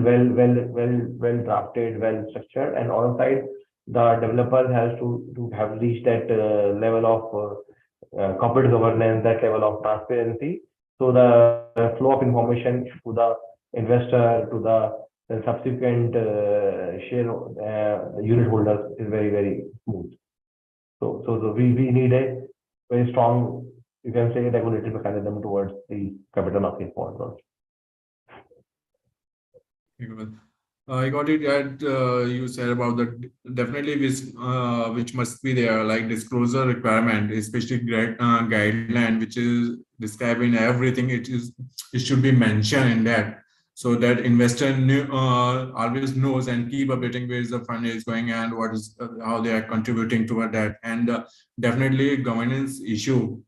drafted, well structured, and on side, the developer has to have reached that level of corporate governance, that level of transparency. So the flow of information to the investor, to the subsequent share unit holders is very smooth. So we need a very strong, you can say, regulatory mechanism towards the capital market forward. I got it that you said about the definitely which must be there, like disclosure requirement, especially guideline, which is describing everything. It should be mentioned in that, so that investor always knows and keep updating where the fund is going and what is how they are contributing toward that. And definitely governance issue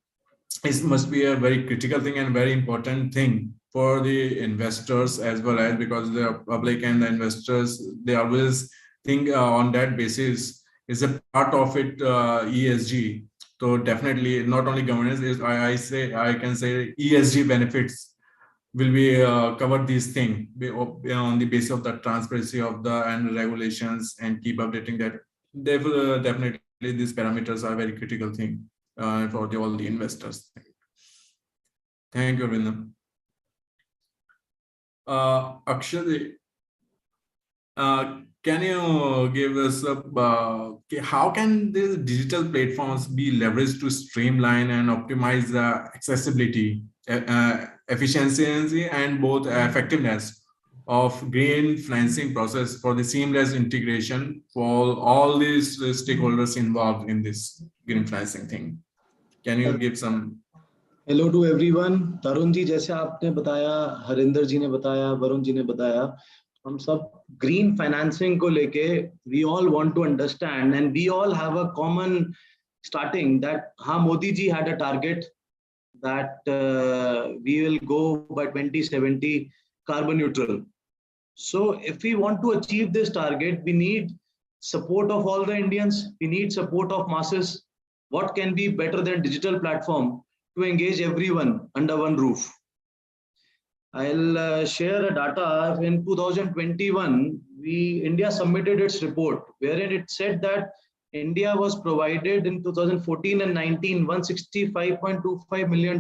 must be a very critical thing and very important thing for the investors as well, as because the public and the investors, they always think on that basis is a part of it, ESG. So definitely not only governance is, I can say ESG benefits will be cover these things on the basis of the transparency of the and regulations, and keep updating that. Definitely these parameters are very critical thing for all the investors. Thank you, Arvind. Akshay, can you give us how can these digital platforms be leveraged to streamline and optimize the accessibility, efficiency, and both effectiveness of green financing process for the seamless integration for all these stakeholders involved in this green financing thing? Can you give some? Hello to everyone. Tarun ji, जैसे आपने बताया, हरिंदर जी ने बताया, वरुण जी ने बताया, हम सब green financing को लेके we all want to understand and we all have a common starting that हाँ, Modi ji had a target that we will go by 2070 carbon neutral. So if we want to achieve this target, we need support of all the Indians, we need support of masses, what can be better than digital platform to engage everyone under one roof. I'll share a data. In 2021, India submitted its report wherein it said that India was provided in 2014 and 19 $165.25 million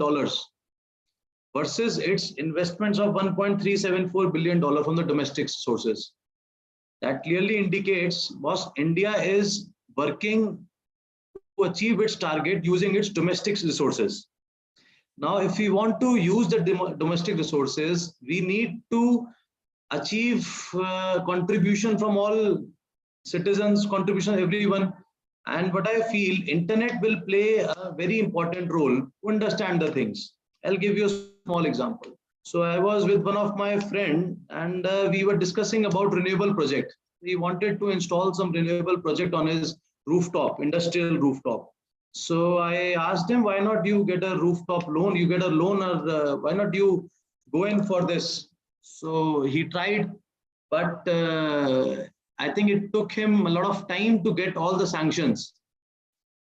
versus its investments of $1.374 billion from the domestic sources. That clearly indicates India is working to achieve its target using its domestic resources. Now, if we want to use the domestic resources, we need to achieve contribution from all citizens, contribution everyone. And what I feel, internet will play a very important role to understand the things. I'll give you a small example. So I was with one of my friend and we were discussing about renewable project. He wanted to install some renewable project on his rooftop, industrial rooftop. So I asked him, why not you get a rooftop loan? You get a loan, or why not you go in for this? So he tried, but I think it took him a lot of time to get all the sanctions.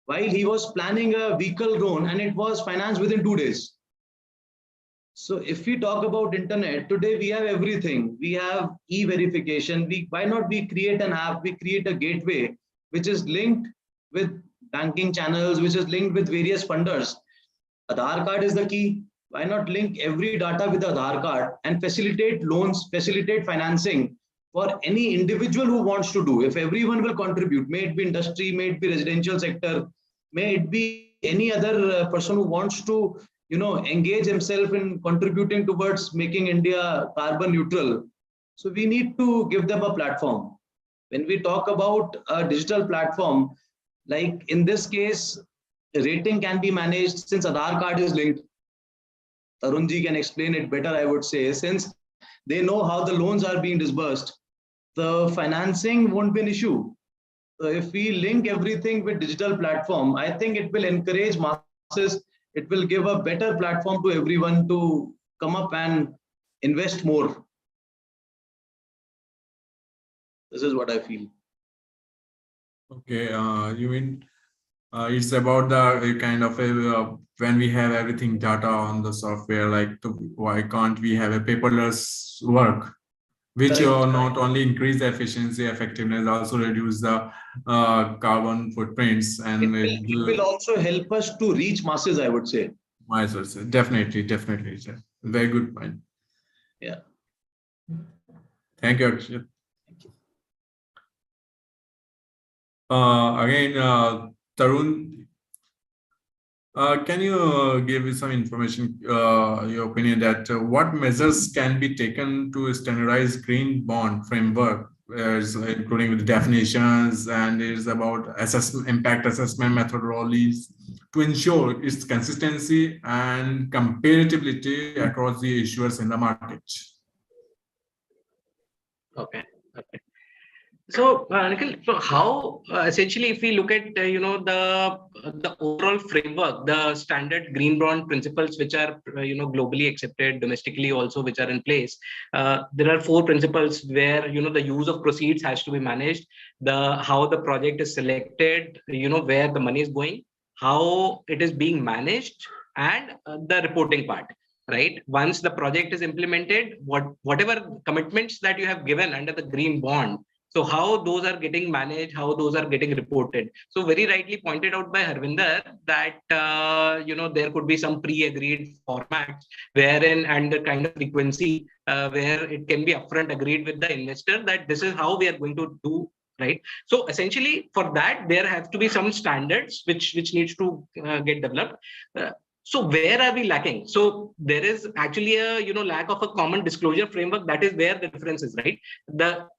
While he was planning a vehicle loan and it was financed within 2 days. So if we talk about internet, today we have everything. We have e-verification. Why not we create an app, we create a gateway, which is linked with banking channels, which is linked with various funders. Aadhaar card is the key. Why not link every data with Aadhaar card and facilitate loans, facilitate financing for any individual who wants to do. If everyone will contribute, may it be industry, may it be residential sector, may it be any other person who wants to engage himself in contributing towards making India carbon neutral. So we need to give them a platform. When we talk about a digital platform, like in this case, rating can be managed since Aadhaar card is linked. Tarunji can explain it better, I would say, since they know how the loans are being disbursed, the financing won't be an issue. So if we link everything with digital platform, I think it will encourage masses. It will give a better platform to everyone to come up and invest more. This is what I feel. Okay, you mean it's about the kind of when we have everything data on the software, like why can't we have a paperless work, which not only increase the efficiency, effectiveness, also reduce the carbon footprints, and it will also help us to reach masses, I would say. Masses, definitely, sir. Very good point. Yeah. Thank you, Akshat. Again, Tarun, can you give some information, your opinion that what measures can be taken to standardize green bond framework, including the definitions, and is about impact assessment methodologies to ensure its consistency and comparability across the issuers in the market? Okay. So, Nikhil, so how essentially, if we look at the overall framework, the standard green bond principles, which are globally accepted, domestically also, which are in place, there are 4 principles where the use of proceeds has to be managed, how the project is selected, where the money is going, how it is being managed, and the reporting part. Right. Once the project is implemented, whatever commitments that you have given under the green bond. So how those are getting managed, how those are getting reported. So very rightly pointed out by Harvinder that, there could be some pre-agreed formats wherein and the kind of frequency where it can be upfront agreed with the investor that this is how we are going to do. Right. So essentially for that, there have to be some standards which needs to get developed. So where are we lacking? So there is actually a lack of a common disclosure framework. That is where the difference is, right?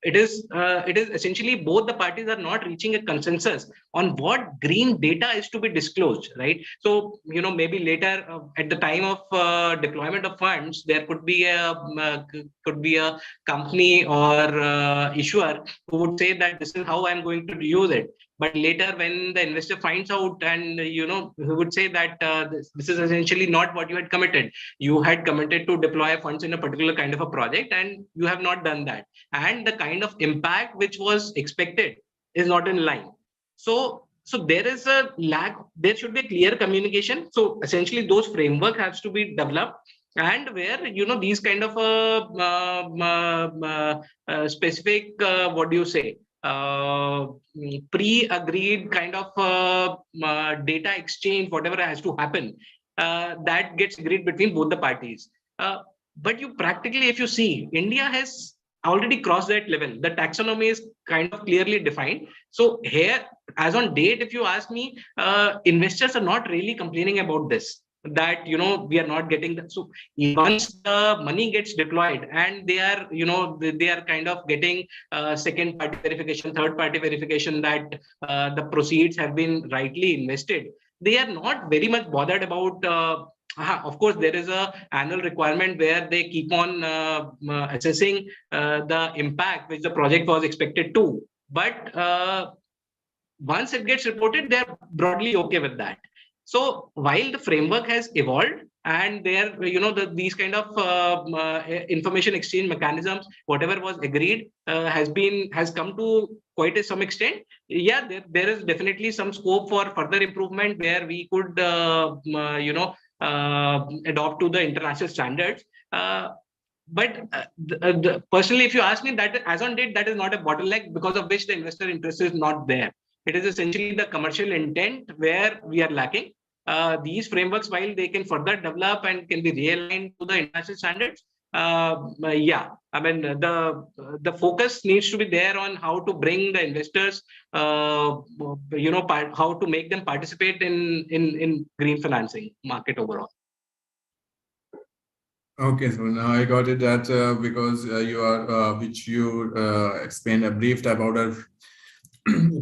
It is essentially both the parties are not reaching a consensus on what green data is to be disclosed, right? So maybe later at the time of deployment of funds, there could be a company or issuer who would say that this is how I'm going to use it. But later, when the investor finds out, and he would say that this is essentially not what you had committed. You had committed to deploy funds in a particular kind of a project, and you have not done that. And the kind of impact which was expected is not in line. So so there is a lack, there should be a clear communication. So essentially those framework has to be developed, and where, you know, these kind of specific, what do you say, pre-agreed kind of data exchange, whatever has to happen, that gets agreed between both the parties. But you practically, if you see, India has already crossed that level. The taxonomy is kind of clearly defined. So here, as on date, if you ask me, investors are not really complaining about this, that, you know, we are not getting that. So once the money gets deployed and they are, you know, they are kind of getting second party verification, third party verification that the proceeds have been rightly invested, they are not very much bothered about of course, there is a annual requirement where they keep on assessing the impact which the project was expected to. But once it gets reported, they're broadly okay with that. So while the framework has evolved and there, you know, these kind of information exchange mechanisms, whatever was agreed, has come to quite some extent. Yeah, there is definitely some scope for further improvement where we could, you know, adopt to the international standards. But personally, if you ask me, that as on date, that is not a bottleneck because of which the investor interest is not there. It is essentially the commercial intent where we are lacking. These frameworks, while they can further develop and can be realigned to the international standards, yeah, I mean, the focus needs to be there on how to bring the investors, you know, how to make them participate in green financing market overall. Okay, so now I got it that because you are, which you explained, briefed about a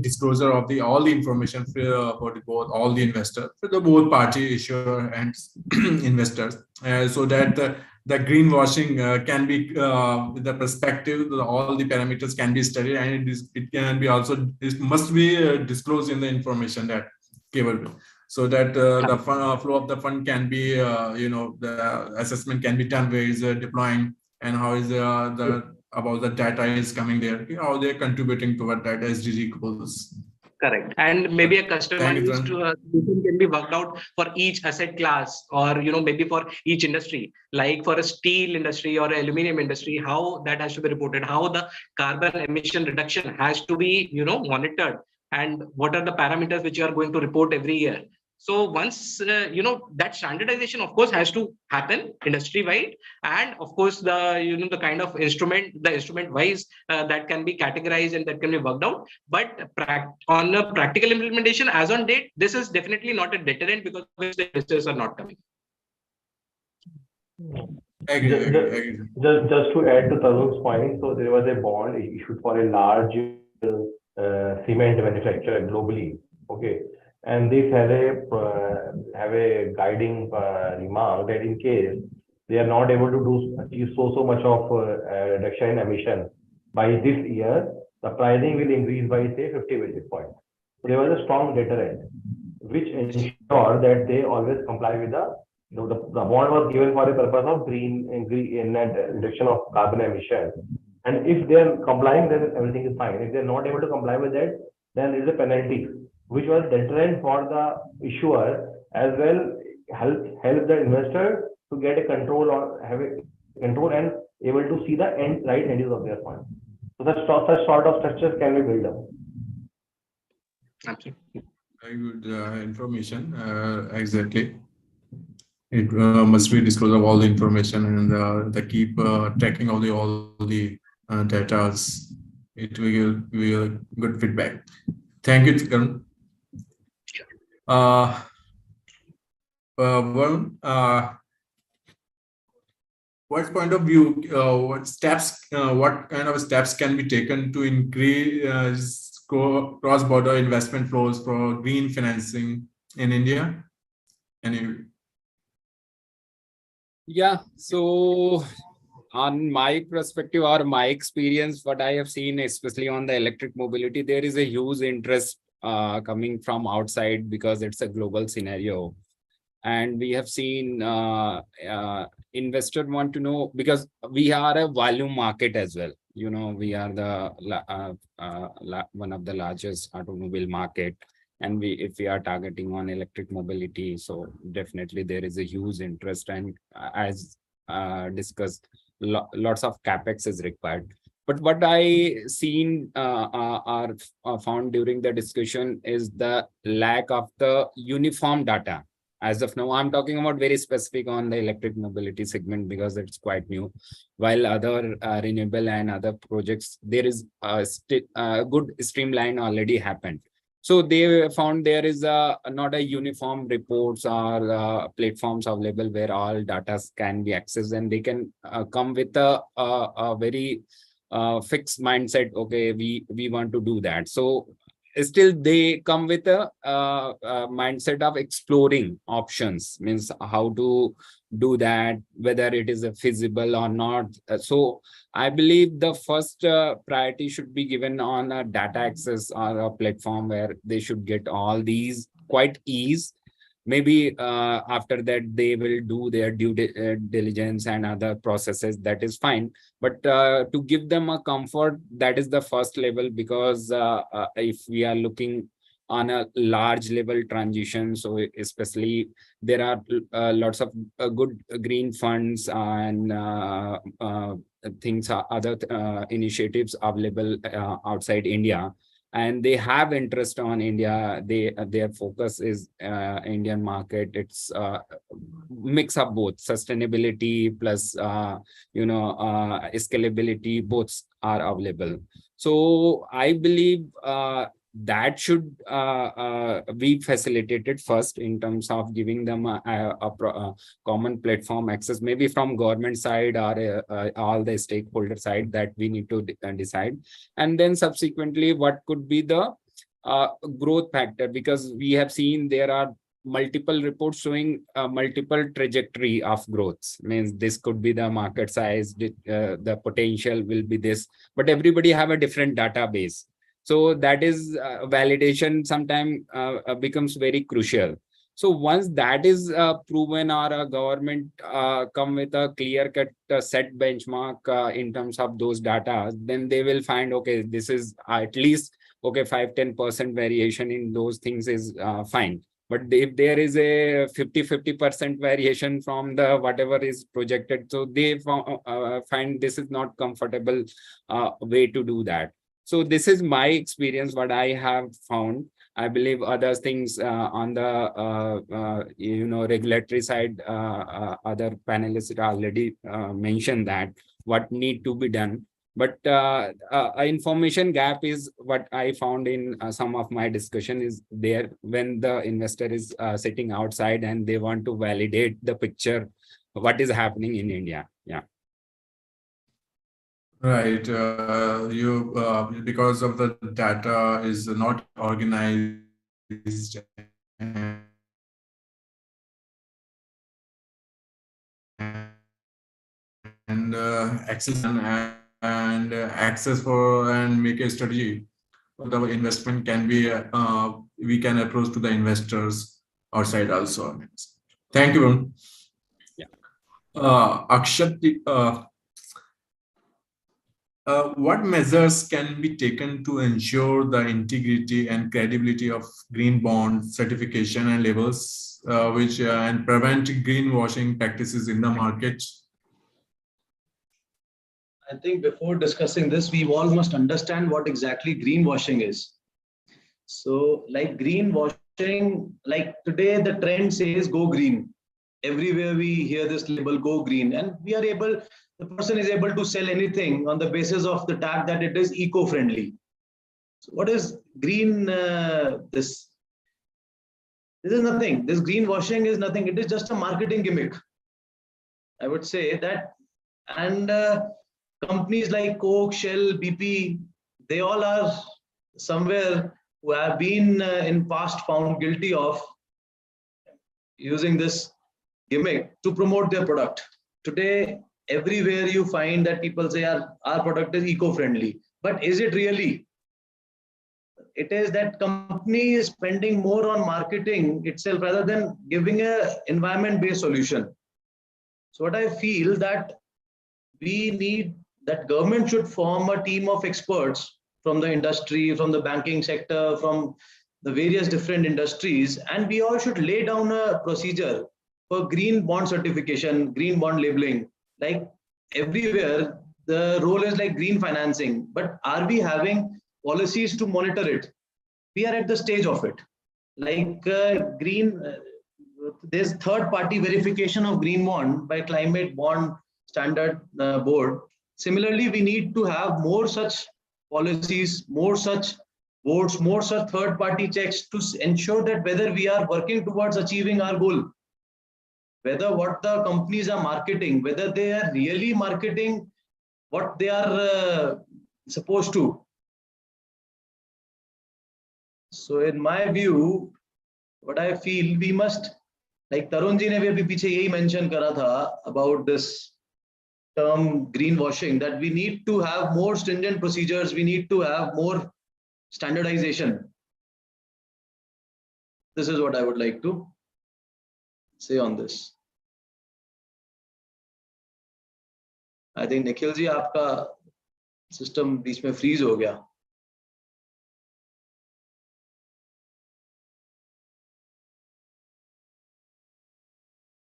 disclosure of all the information for both all the investors, for the both party issuer and investors, so that the greenwashing can be with the perspective, all the parameters can be studied, and it can be also, it must be disclosed in the information that given, so that the flow of the fund can be, you know, the assessment can be done, where is deploying and how is the about the data is coming there, how they're contributing toward that SDG goals. Correct. And maybe a customized solution can be worked out for each asset class, or, you know, maybe for each industry, like for a steel industry or aluminum industry, how that has to be reported, how the carbon emission reduction has to be, you know, monitored, and what are the parameters which you are going to report every year. So once, you know, that standardization, of course, has to happen industry wide, and of course, the, you know, the kind of instrument wise that can be categorized and that can be worked out. But on a practical implementation, as on date, this is definitely not a deterrent because the investors are not coming. Just to add to Tarun's point, so there was a bond issued for a large cement manufacturer globally. Okay. And this has have a guiding remark that in case they are not able to achieve so much of reduction in emission by this year, the pricing will increase by, say, 50 basis points. So there was a strong deterrent, which ensure that they always comply with the bond was given for a purpose of green net reduction of carbon emission. And if they are complying, then everything is fine. If they are not able to comply with that, then there is a penalty, which was deterrent for the issuer, as well help the investor to get a control or have a control and able to see the right edges of their fund. So such sort of structures can be built up. Absolutely. Very good information. Exactly. It must be disclosed of all the information, and the keep tracking of all the data. It will be a good feedback. Thank you, Karan. What point of view, what kind of steps can be taken to increase cross-border investment flows for green financing in India? Yeah, so on my perspective or my experience, what I have seen, especially on the electric mobility, there is a huge interest coming from outside because it's a global scenario. And we have seen investors want to know, because we are a volume market as well. You know, we are the one of the largest automobile market And if we are targeting on electric mobility, so definitely there is a huge interest, and as discussed, lots of capex is required. But what I seen are found during the discussion is the lack of the uniform data. As of now, I'm talking about very specific on the electric mobility segment because it's quite new. While other renewable and other projects, there is a good streamline already happened. So they found there is not a uniform reports or platforms available where all data can be accessed, and they can come with a very fixed mindset. Okay, we want to do that. So still they come with a mindset of exploring options, means how to do that, whether it is feasible or not. So I believe the first priority should be given on a data access or a platform where they should get all these quite ease. Maybe after that they will do their due diligence and other processes, that is fine. But to give them a comfort, that is the first level, because if we are looking on a large level transition, so especially there are lots of good green funds and things, other initiatives available outside India, and they have interest on India. Their focus is Indian market. It's mix of both sustainability plus scalability, both are available. So I believe that should be facilitated first in terms of giving them a common platform access, maybe from government side or all the stakeholder side, that we need to decide. And then subsequently what could be the growth factor, because we have seen there are multiple reports showing multiple trajectory of growth. Means this could be the market size, the potential will be this, but everybody have a different database. So that is validation sometimes becomes very crucial. So once that is proven, or a government come with a clear-cut set benchmark in terms of those data, then they will find, okay, this is at least, okay, 5-10% variation in those things is fine. But if there is a 50% variation from the whatever is projected, so they find this is not comfortable way to do that. So this is my experience, what I have found. I believe other things on the regulatory side, other panelists already mentioned that what need to be done. But information gap is what I found in some of my discussion is there when the investor is sitting outside and they want to validate the picture, what is happening in India. Yeah. Right. Because of the data is not organized and access for and make a strategy for the investment can be we can approach to the investors outside also. Thank you, Varun. Yeah. Akshat, what measures can be taken to ensure the integrity and credibility of green bond certification and labels, and prevent greenwashing practices in the market? I think before discussing this, we all must understand what exactly greenwashing is. So like greenwashing, like today the trend says go green. Everywhere we hear this label, go green, and the person is able to sell anything on the basis of the tag that it is eco-friendly. So what is green? This is nothing. This greenwashing is nothing. It is just a marketing gimmick, I would say that. And companies like Coke, Shell, BP, they all are somewhere who have been in past found guilty of using this gimmick to promote their product. Today, everywhere you find that people say our product is eco-friendly, but is it really? It is that company is spending more on marketing itself rather than giving a environment-based solution. So what I feel that we need, that government should form a team of experts from the industry, from the banking sector, from the various different industries, and we all should lay down a procedure for green bond certification, green bond labeling. Like everywhere, the role is like green financing, but are we having policies to monitor it? We are at the stage of it. Like there's third-party verification of green bond by Climate Bond Standard Board. Similarly, we need to have more such policies, more such boards, more such third-party checks to ensure that whether we are working towards achieving our goal, whether what the companies are marketing, whether they are really marketing what they are supposed to. So in my view, what I feel we must, like Tarun ji ne bhi abhi piche yahi mention kara tha about this term greenwashing, that we need to have more stringent procedures, we need to have more standardization. This is what I would like to say on this. I think Nikhil ji, आपका system बीच में freeze हो गया.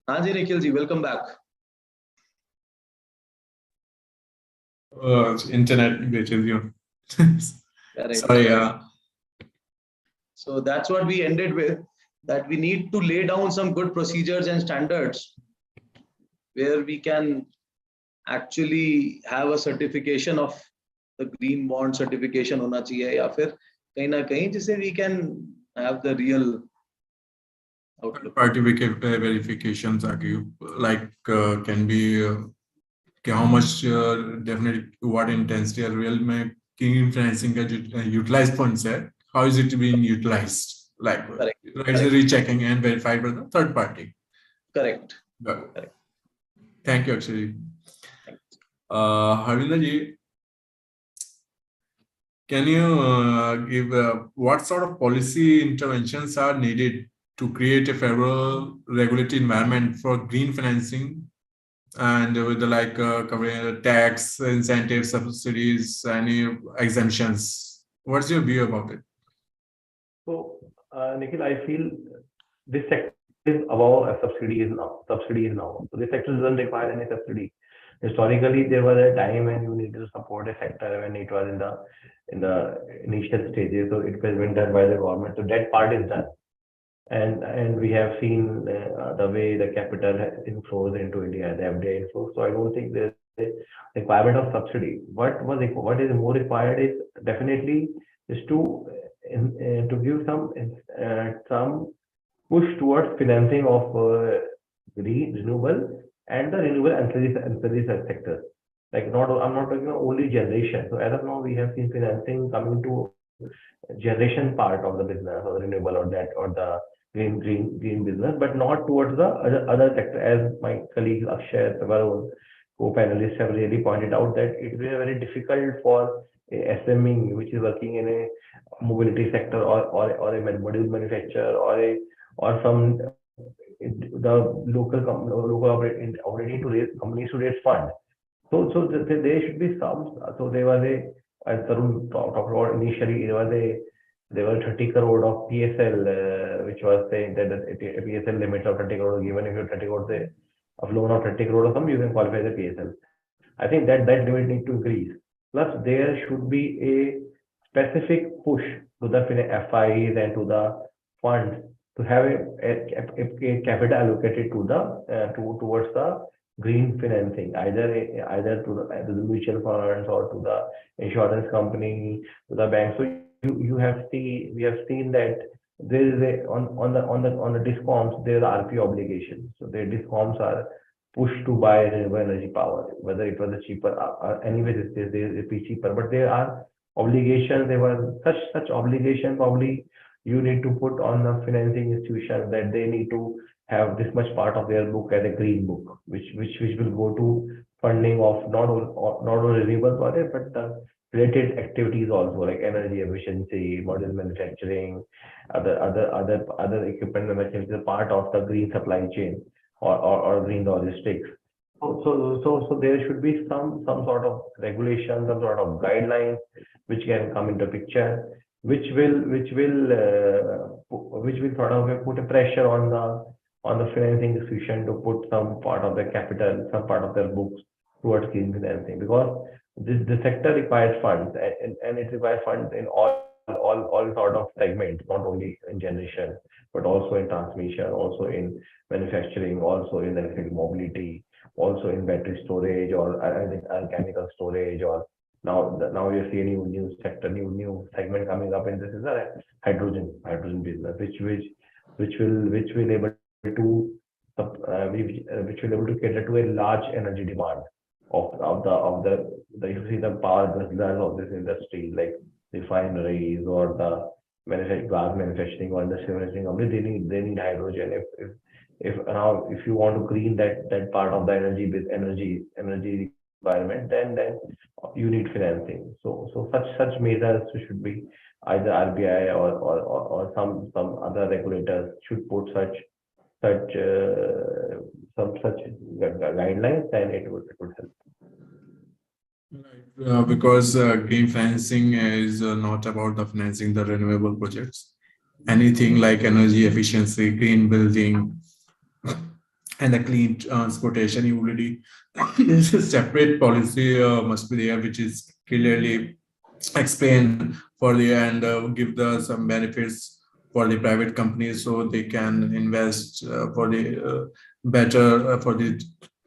हाँ जी Nikhil ji, welcome back. Internet glitches you. Correct. Sorry, yeah. So that's what we ended with, that we need to lay down some good procedures and standards where we can actually have a certification of the green bond certification hona chahiye, ya fir kahin na kahin jisse we can have the real outlook. Party verifications like can be how much definitely what intensity or real green financing utilized funds है, how is it being utilized, like Correct. rechecking and verified by the third party. Correct. Correct. Thank you actually. Harinder ji, can you give what sort of policy interventions are needed to create a favorable regulatory environment for green financing, and with the covering the tax, incentives, subsidies, any exemptions? What's your view about it? So, Nikhil, I feel this sector is above a subsidy is now. So this sector doesn't require any subsidy. Historically, there was a time when you needed to support a sector when it was in the initial stages. So it was been done by the government. So that part is done. And we have seen the way the capital inflows into India, the FDI inflows. So I don't think there's a requirement of subsidy. What is more required is definitely is to give some push towards financing of green, renewable, and the renewable ancillary sector. Like I'm not talking about only generation. So as of now, we have seen financing coming to generation part of the business, or the renewable, or the green business, but not towards the other sector. As my colleagues Akshay, Varun, co-panelists have really pointed out, that it will be very difficult for a SME which is working in a mobility sector, or a module manufacturer, or some the local operating to raise companies to raise funds. So there should be some. So there was as Tarun talked about initially, there were 30 crore of PSL, which was saying that a PSL limit of 30 crore given. If you have 30 crore of loan of 30 crore or something, you can qualify the PSL. I think that limit needs to increase. Plus, there should be a specific push to the FIs and to the funds to have a capital allocated to towards the green financing, either to the mutual funds, or to the insurance company, to the bank. So we have seen that there is on the discoms, there are RP obligations. So the discoms are pushed to buy renewable energy power, whether it was a cheaper, anyway it is cheaper, but there are obligations. There were such obligations probably you need to put on the financing institution, that they need to have this much part of their book as a green book, which will go to funding of not only renewable projects, but the related activities also, like energy efficiency, module manufacturing, other equipment manufacturing, which is part of the green supply chain, or green logistics. So there should be some sort of regulation, some sort of guidelines which can come into picture, sort of put a pressure on the financing institution to put some part of their capital, some part of their books towards green financing, because the sector requires funds, and it requires funds in all sort of segments, not only in generation, but also in transmission, also in manufacturing, also in electric mobility, also in battery storage, or chemical storage, or now you see a new sector, new segment coming up, and this is a hydrogen business, which will able to which will able to cater to a large energy demand of the you see the power guzzlers of this industry, like refineries or the glass manufacturing or industrial manufacturing. They need hydrogen. If you want to green that part of the energy requirement, then you need financing. So such measures should be either RBI or some other regulators should put such guidelines, and it would help. Right. Because green financing is not about the financing the renewable projects. Anything like energy efficiency, green building, and the clean transportation, you already there's a separate policy must be there, which is clearly explained for the and give some benefits for the private companies, so they can invest for the better for the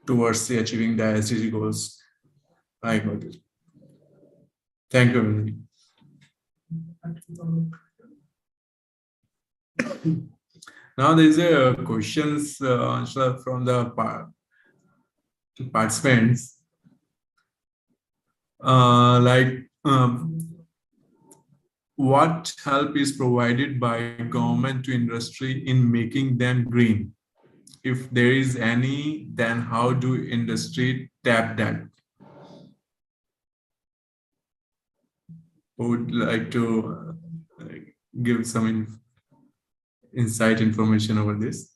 towards the achieving the SDG goals. I got it. Thank you. Now there is a questions answer from the participants. What help is provided by government to industry in making them green? If there is any, then how do industry tap that? Would like to give some insight information over this?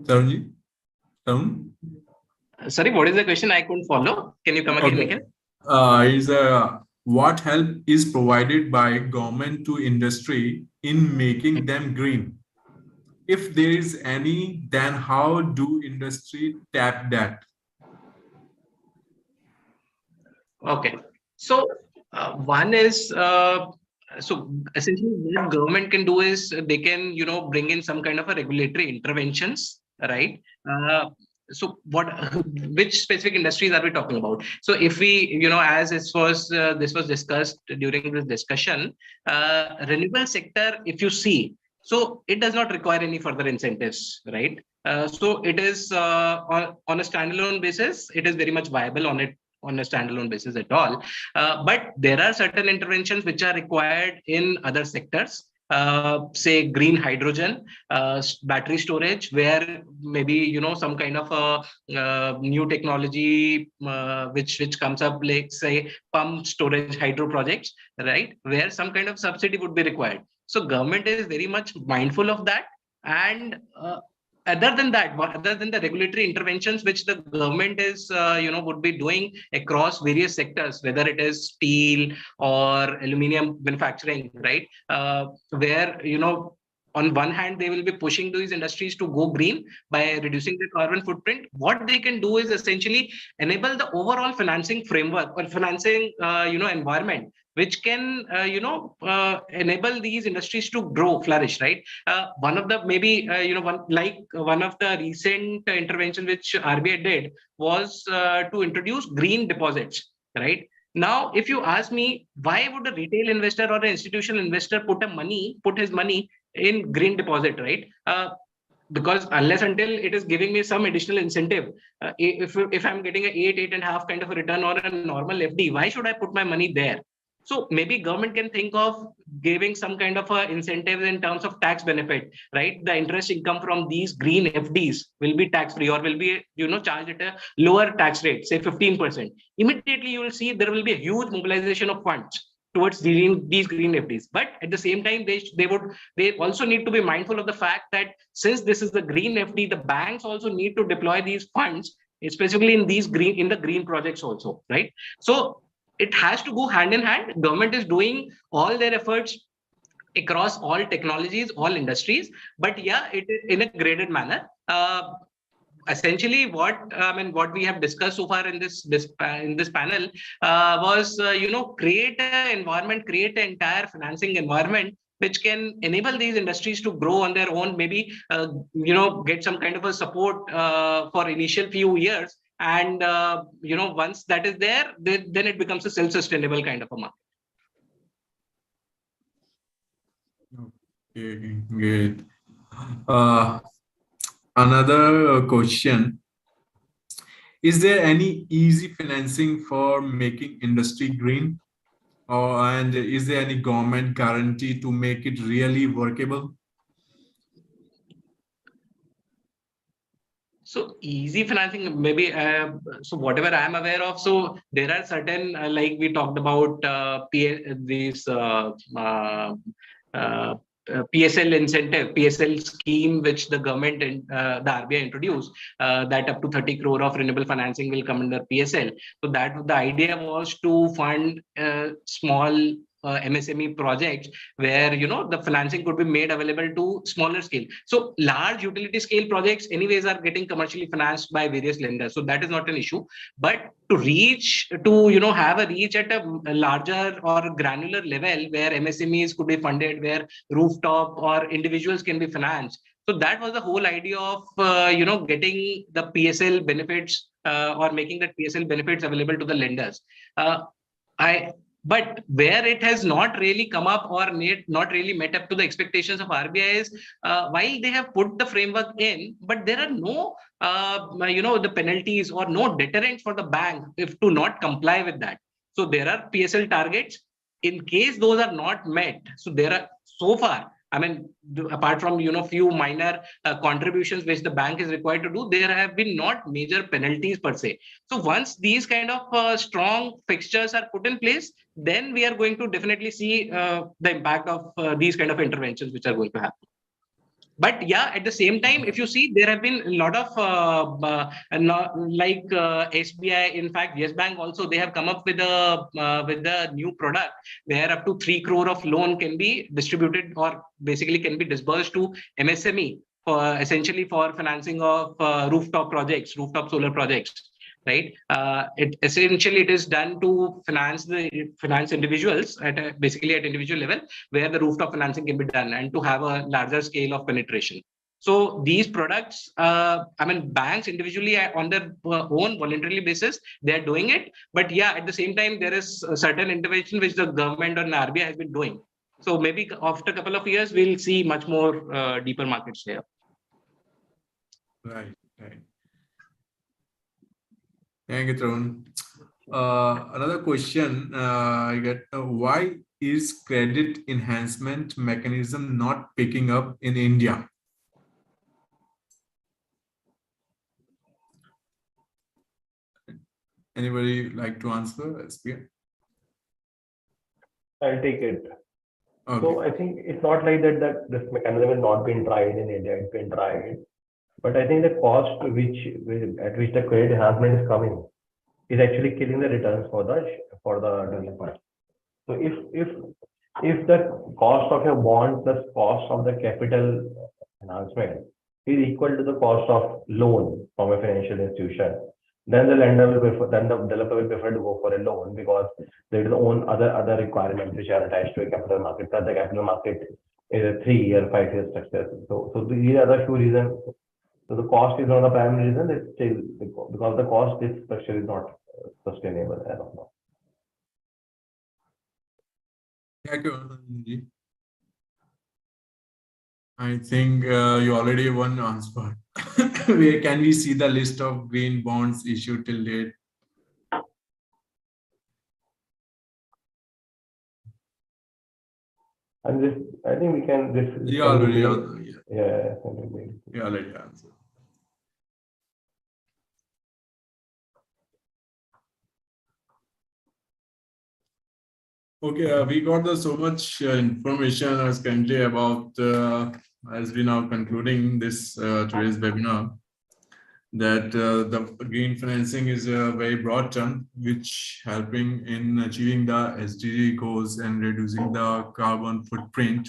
Tarun? Sorry, what is the question? I couldn't follow. Can you come again, Nikhil? What help is provided by government to industry in making them green? If there is any, then how do industry tap that? Okay. So one is so essentially what government can do is they can bring in some kind of a regulatory interventions, right? So which specific industries are we talking about? So if we as this was discussed during this discussion, renewable sector, if you see, so it does not require any further incentives, right? So it is on a standalone basis, it is very much viable on a standalone basis at all. But there are certain interventions which are required in other sectors, say green hydrogen, battery storage, where maybe some kind of a new technology which comes up, like say pump storage hydro projects, right, where some kind of subsidy would be required. So government is very much mindful of that. And other than that, other than the regulatory interventions which the government is would be doing across various sectors, whether it is steel or aluminum manufacturing, right, where on one hand they will be pushing these industries to go green by reducing the carbon footprint. What they can do is essentially enable the overall financing framework or financing environment which can enable these industries to grow, flourish, right? One of the one of the recent interventions which RBI did was to introduce green deposits, right? Now, if you ask me, why would a retail investor or an institutional investor put his money in green deposit, right? Because unless until it is giving me some additional incentive, if I'm getting an 8.5 kind of a return on a normal FD, why should I put my money there? So maybe government can think of giving some kind of a incentive in terms of tax benefit, right? The interest income from these green FDs will be tax free or will be charged at a lower tax rate, say 15%. Immediately you will see there will be a huge mobilization of funds towards these green FDs. But at the same time, they also need to be mindful of the fact that since this is the green FD, the banks also need to deploy these funds, especially in the green projects also, right? So it has to go hand in hand. Government is doing all their efforts across all technologies, all industries, but yeah, it is in a graded manner. Essentially, what we have discussed so far in this panel was create an environment, create an entire financing environment which can enable these industries to grow on their own, maybe get some kind of a support for initial few years, and once that is there, then it becomes a self-sustainable kind of a market. Okay, great. Another question. Is there any easy financing for making industry green? And is there any government guarantee to make it really workable? So easy financing, maybe. So whatever I'm aware of, so there are certain, like we talked about, PSL incentive, PSL scheme, which the government and the RBI introduced, that up to 30 crore of renewable financing will come under PSL. So that the idea was to fund small MSME projects where the financing could be made available to smaller scale. So large utility scale projects anyways are getting commercially financed by various lenders, so that is not an issue. But to have a reach at a larger or granular level where MSMEs could be funded, where rooftop or individuals can be financed, so that was the whole idea of getting the PSL benefits or making that PSL benefits available to the lenders. But where it has not really come up or not really met up to the expectations of RBI is while they have put the framework in, but there are no the penalties or no deterrent for the bank if to not comply with that. So there are PSL targets. In case those are not met, so there are so far, apart from few minor contributions which the bank is required to do, there have been not major penalties per se. So once these kind of strong fixtures are put in place, then we are going to definitely see the impact of these kind of interventions which are going to happen. But yeah, at the same time, if you see, there have been a lot of SBI, in fact, Yes Bank also, they have come up with a new product where up to 3 crore of loan can be distributed or basically can be disbursed to MSME for essentially for financing of rooftop solar projects. Right. It is done to finance individuals basically at individual level where the rooftop financing can be done and to have a larger scale of penetration. So these products, banks individually on their own voluntarily basis, they are doing it. But yeah, at the same time, there is a certain intervention which the government and RBI has been doing. So maybe after a couple of years, we'll see much more deeper markets here. Right. Thank you, Tarun. Another question I get, why is credit enhancement mechanism not picking up in India? Anybody like to answer, SPN? I'll take it. Okay. So I think it's not like that this mechanism has not been tried in India, it's been tried. But I think the cost at which the credit enhancement is coming is actually killing the returns for the developer. So if the cost of your bond plus cost of the capital enhancement is equal to the cost of loan from a financial institution, then the developer will prefer to go for a loan because there is other requirements which are attached to a capital market. Because the capital market is a 3-year, 5-year structure. So these are the two reasons. So the cost is not the primary reason. It's still because the cost this structure is not sustainable as of now. Thank you, Anandji. I think you already won answer. Where can we see the list of green bonds issued till date? And this, I think we can. You already answered. Yeah. You already answered. Okay, we got so much information as currently about, as we now concluding this today's webinar, that the green financing is a very broad term, which helping in achieving the SDG goals and reducing the carbon footprint,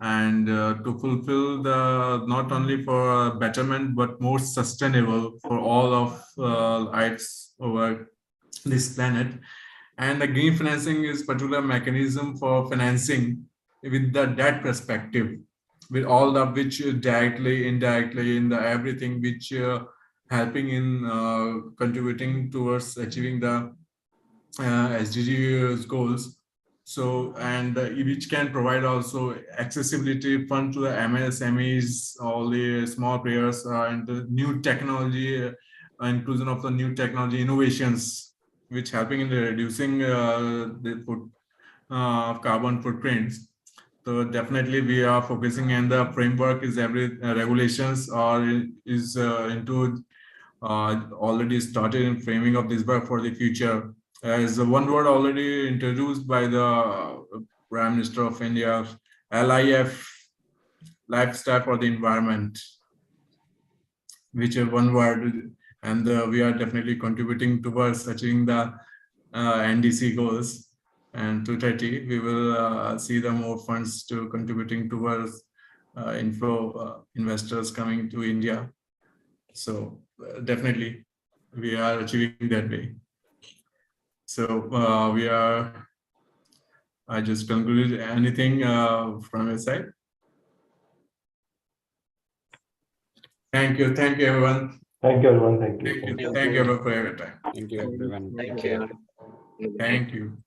and to fulfill the not only for betterment but more sustainable for all of lives over this planet. And the green financing is particular mechanism for financing with the debt perspective, with all of which directly, indirectly, in the everything which helping in contributing towards achieving the SDG goals. So, and which can provide also accessibility fund to the MSMEs, all the small players, and the new technology, inclusion of the new technology innovations, which helping in the reducing the carbon footprints. So definitely we are focusing, and the framework is every regulations or is into already started in framing of this work for the future. As one word already introduced by the Prime Minister of India, LIF, lifestyle for the environment, which is one word, and we are definitely contributing towards achieving the NDC goals. And 2030, we will see the more funds to contributing towards inflow investors coming to India. So definitely, we are achieving that way. So I just concluded. Anything from your side? Thank you, everyone. Thank you, everyone. Thank you. Thank you everyone for your time. Thank you, everyone. Thank Take care. you. Thank you.